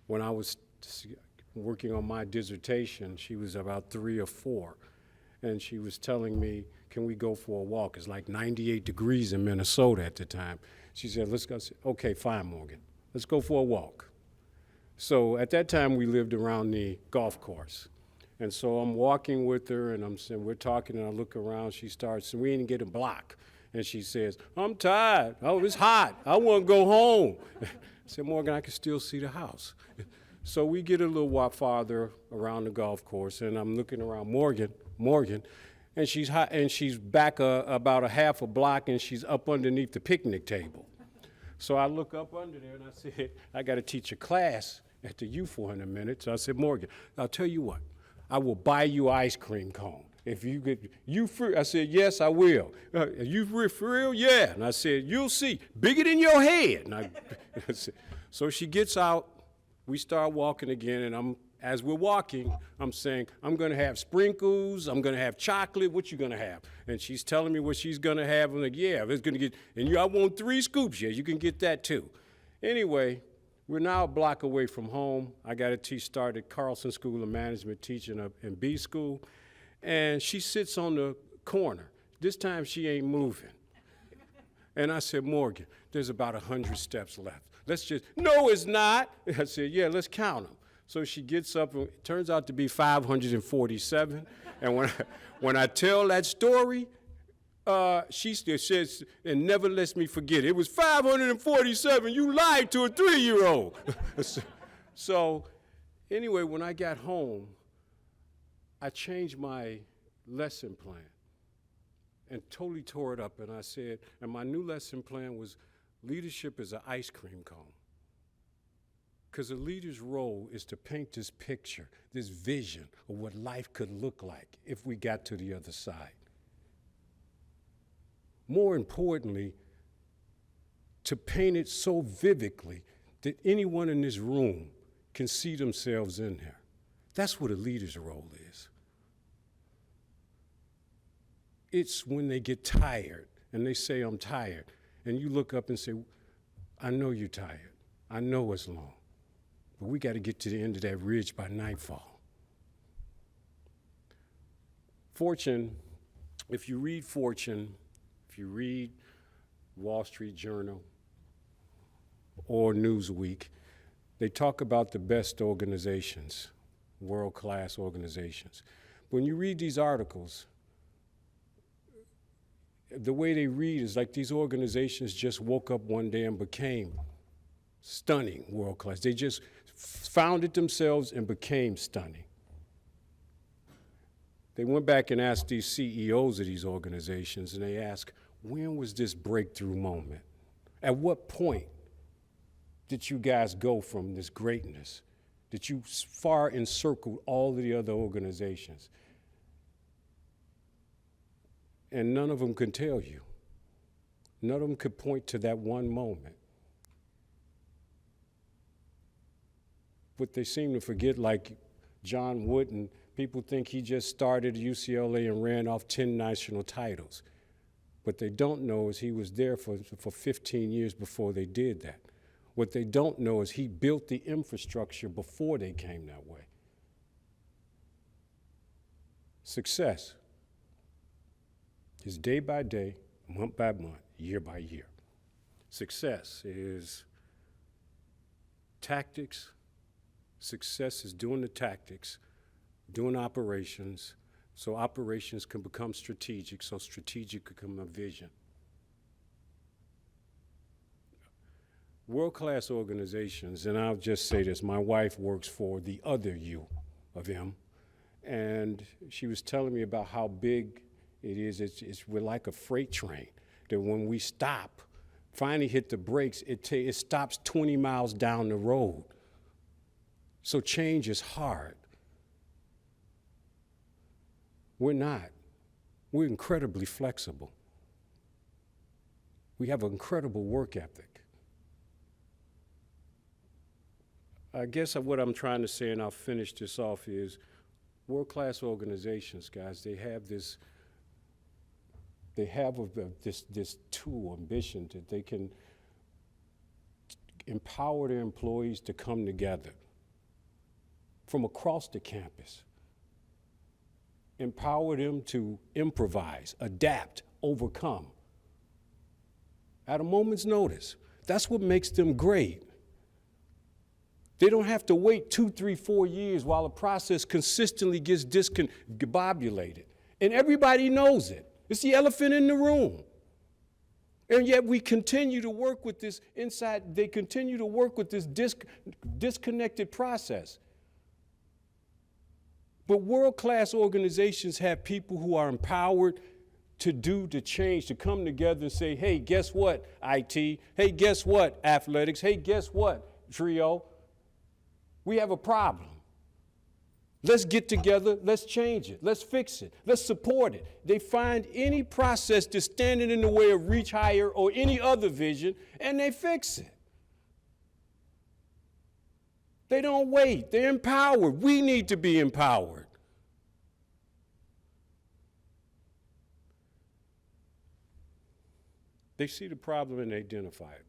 when I was working on my dissertation, she was about 3 or 4, and she was telling me, can we go for a walk? It's like 98 degrees in Minnesota at the time. She said, let's go. I said, okay, fine, Morgan. Let's go for a walk. So at that time, we lived around the golf course. And so I'm walking with her, and I'm saying, we're talking, and I look around. She starts, we didn't get a block. And she says, I'm tired. Oh, it's hot. I want to go home. I said, Morgan, I can still see the house. So we get a little while farther around the golf course, and I'm looking around Morgan, and she's hot, and she's back about a half a block, and she's up underneath the picnic table. So I look up under there, and I said, I got to teach a class at the U for in a minute. So I said, Morgan, I'll tell you what, I will buy you an ice cream cone. If you get, you free? I said, yes, I will. You for real? Yeah. And I said, you'll see, bigger than your head. And I said, so she gets out, we start walking again, and as we're walking, I'm saying, I'm gonna have sprinkles, I'm gonna have chocolate, what you gonna have? And she's telling me what she's gonna have. I'm like, yeah, it's gonna get, and I want 3 scoops. Yeah, you can get that too. Anyway, we're now a block away from home. I got to start at Carlson School of Management, teaching up in B school. And she sits on the corner. This time she ain't moving. And I said, Morgan, there's about 100 steps left. Let's just, no, it's not. I said, yeah, let's count them. So she gets up, and it turns out to be 547. And when I tell that story, she still says, and never lets me forget it. It was 547. You lied to a 3-year-old. So anyway, when I got home, I changed my lesson plan and totally tore it up. And I said, and my new lesson plan was leadership is an ice cream cone. Because a leader's role is to paint this picture, this vision of what life could look like if we got to the other side. More importantly, to paint it so vividly that anyone in this room can see themselves in there. That's what a leader's role is. It's when they get tired and they say, I'm tired, and you look up and say, I know you're tired. I know it's long, but we got to get to the end of that ridge by nightfall. Fortune, if you read Fortune, if you read Wall Street Journal or Newsweek, they talk about the best organizations, world-class organizations. When you read these articles, the way they read is like these organizations just woke up one day and became stunning world-class. They just founded themselves and became stunning. They went back and asked these CEOs of these organizations, and they asked, when was this breakthrough moment? At what point did you guys go from this greatness? Did you far encircle all of the other organizations? And none of them can tell you. None of them could point to that one moment. But they seem to forget, like John Wooden, people think he just started at UCLA and ran off 10 national titles. What they don't know is he was there for 15 years before they did that. What they don't know is he built the infrastructure before they came that way. Success is day by day, month by month, year by year. Success is tactics. Success is doing the tactics, doing operations, so operations can become strategic, so strategic can become a vision. World-class organizations, and I'll just say this, my wife works for the other U of M, and she was telling me about how big it is. We're like a freight train, that when we stop, finally hit the brakes, it stops 20 miles down the road. So change is hard. We're not. We're incredibly flexible. We have an incredible work ethic. I guess what I'm trying to say, and I'll finish this off, is world-class organizations, guys, they have this tool, ambition, that they can empower their employees to come together from across the campus. Empower them to improvise, adapt, overcome at a moment's notice. That's what makes them great. They don't have to wait 2, 3, 4 years while a process consistently gets discombobulated. And everybody knows it. It's the elephant in the room. And yet we continue to work with this they continue to work with this disconnected process. But world-class organizations have people who are empowered to do the change, to come together and say, hey, guess what, IT? Hey, guess what, athletics? Hey, guess what, Trio? We have a problem. Let's get together, let's change it, let's fix it, let's support it. They find any process that's standing in the way of Reach Higher or any other vision, and they fix it. They don't wait, they're empowered. We need to be empowered. They see the problem and they identify it.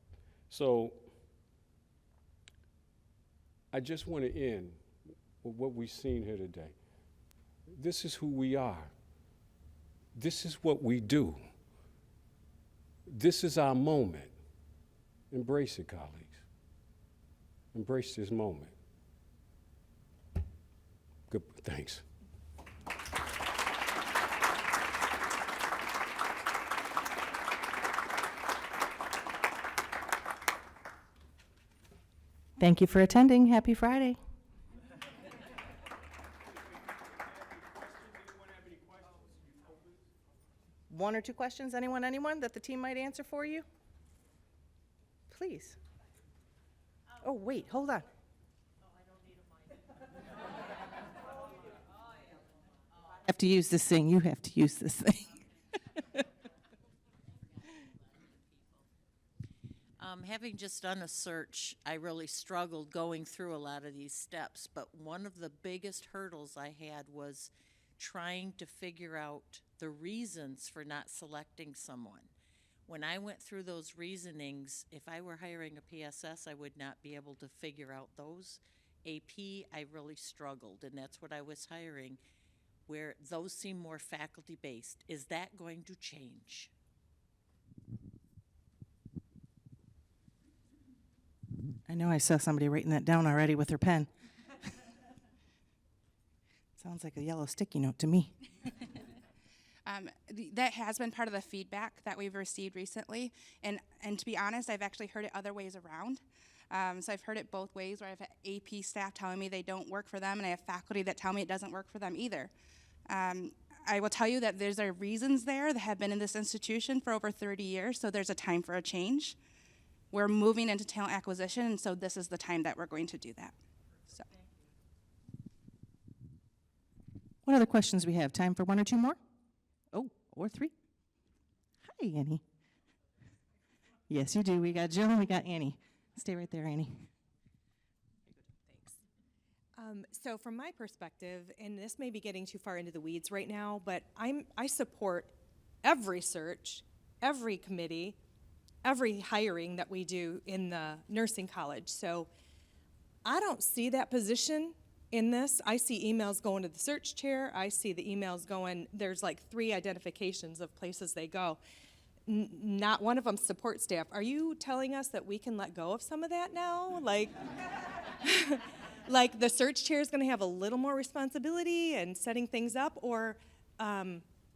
So I just want to end with what we've seen here today. This is who we are. This is what we do. This is our moment. Embrace it, colleagues. Embrace this moment. Good, thanks. Thank you for attending. Happy Friday. One or two questions, anyone, that the team might answer for you? Please. Oh, wait, hold on. I have to use this thing. You have to use this thing. Having just done a search, I really struggled going through a lot of these steps, but one of the biggest hurdles I had was trying to figure out the reasons for not selecting someone. When I went through those reasonings, if I were hiring a PSS, I would not be able to figure out those. AP, I really struggled, and that's what I was hiring, where those seem more faculty-based. Is that going to change? I know I saw somebody writing that down already with their pen. Sounds like a yellow sticky note to me. That has been part of the feedback that we've received recently, and to be honest, I've actually heard it other ways around. So I've heard it both ways, where I've had AP staff telling me they don't work for them, and I have faculty that tell me it doesn't work for them either. I will tell you that there's reasons there that have been in this institution for over 30 years, so there's a time for a change. We're moving into talent acquisition, and so this is the time that we're going to do that. So. What other questions we have? Time for one or two more? Oh, or three. Hi, Annie. Yes, you do. We got Jill and we got Annie. Stay right there, Annie. So from my perspective, and this may be getting too far into the weeds right now, but I support every search, every committee, every hiring that we do in the nursing college. So I don't see that position in this. I see emails going to the search chair. I see the emails going, there's like 3 identifications of places they go. Not one of them support staff. Are you telling us that we can let go of some of that now? Like, like the search chair is going to have a little more responsibility and setting things up, or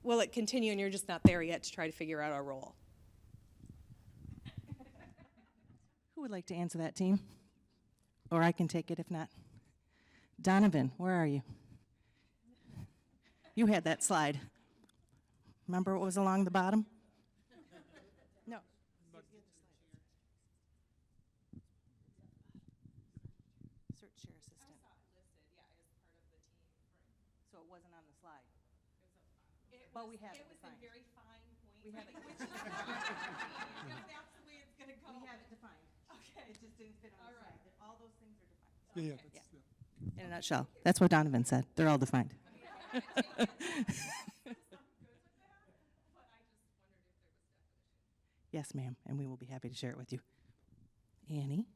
will it continue and you're just not there yet to try to figure out our role? Who would like to answer that, team? Or I can take it if not. Donovan, where are you? You had that slide. Remember what was along the bottom? No. Search chair assistant. So it wasn't on the slide. But we have it defined. Very fine point. We have it. Which is fine. That's the way it's going to go. We have it defined. Okay. It just didn't fit on the slide. All those things are defined. Yeah, Yeah. In a nutshell, that's what Donovan said. They're all defined. Yes, ma'am, and we will be happy to share it with you. Annie?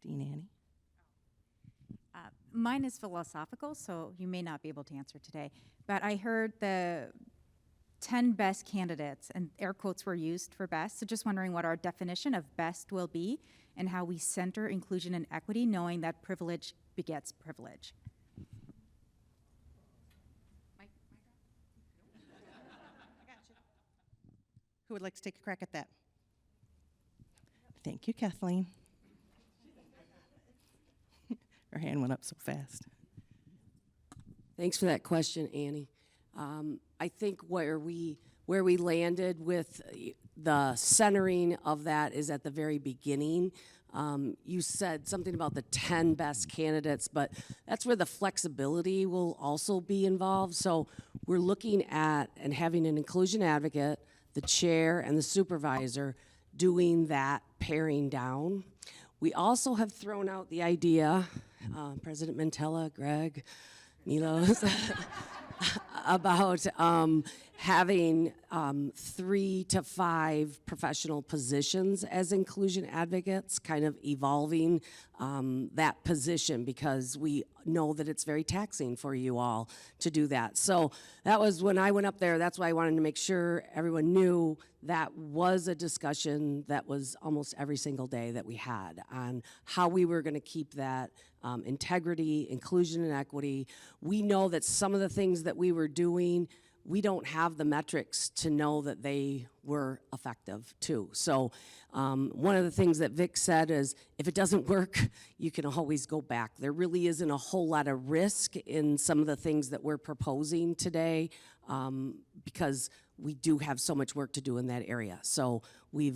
Dean Annie. Mine is philosophical, so you may not be able to answer today. But I heard the 10 best candidates, and air quotes were used for best. So just wondering what our definition of best will be and how we center inclusion and equity, knowing that privilege begets privilege. Who would like to take a crack at that? Thank you, Kathleen. Her hand went up so fast. Thanks for that question, Annie. I think where we landed with the centering of that is at the very beginning. You said something about the 10 best candidates, but that's where the flexibility will also be involved. So we're looking at and having an inclusion advocate, the chair and the supervisor doing that paring down. We also have thrown out the idea, President Mantella, Greg, Milos, about having 3 to 5 professional positions as inclusion advocates, kind of evolving that position because we know that it's very taxing for you all to do that. So that was when I went up there, that's why I wanted to make sure everyone knew that was a discussion that was almost every single day that we had on how we were going to keep that integrity, inclusion, and equity. We know that some of the things that we were doing, we don't have the metrics to know that they were effective too. So one of the things that Vic said is if it doesn't work, you can always go back. There really isn't a whole lot of risk in some of the things that we're proposing today because we do have so much work to do in that area. So we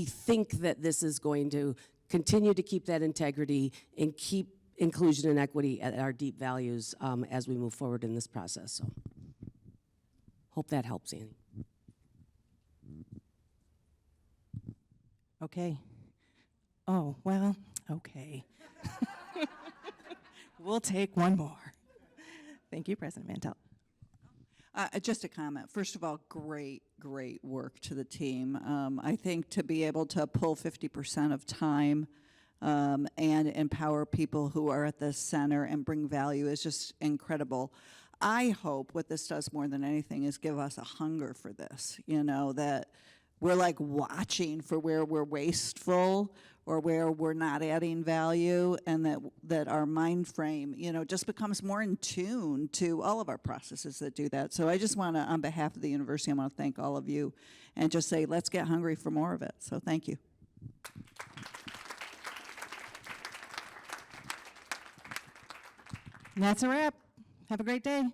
think that this is going to continue to keep that integrity and keep inclusion and equity at our deep values as we move forward in this process. So hope that helps, Annie. Okay. Oh, well, okay. We'll take one more. Thank you, President Mantell. Just a comment. First of all, great work to the team. I think to be able to pull 50% of time and empower people who are at the center and bring value is just incredible. I hope what this does more than anything is give us a hunger for this, that we're like watching for where we're wasteful or where we're not adding value, and that our mind frame, just becomes more in tune to all of our processes that do that. So I just want to, on behalf of the university, I want to thank all of you and just say, let's get hungry for more of it. So thank you. And that's a wrap. Have a great day.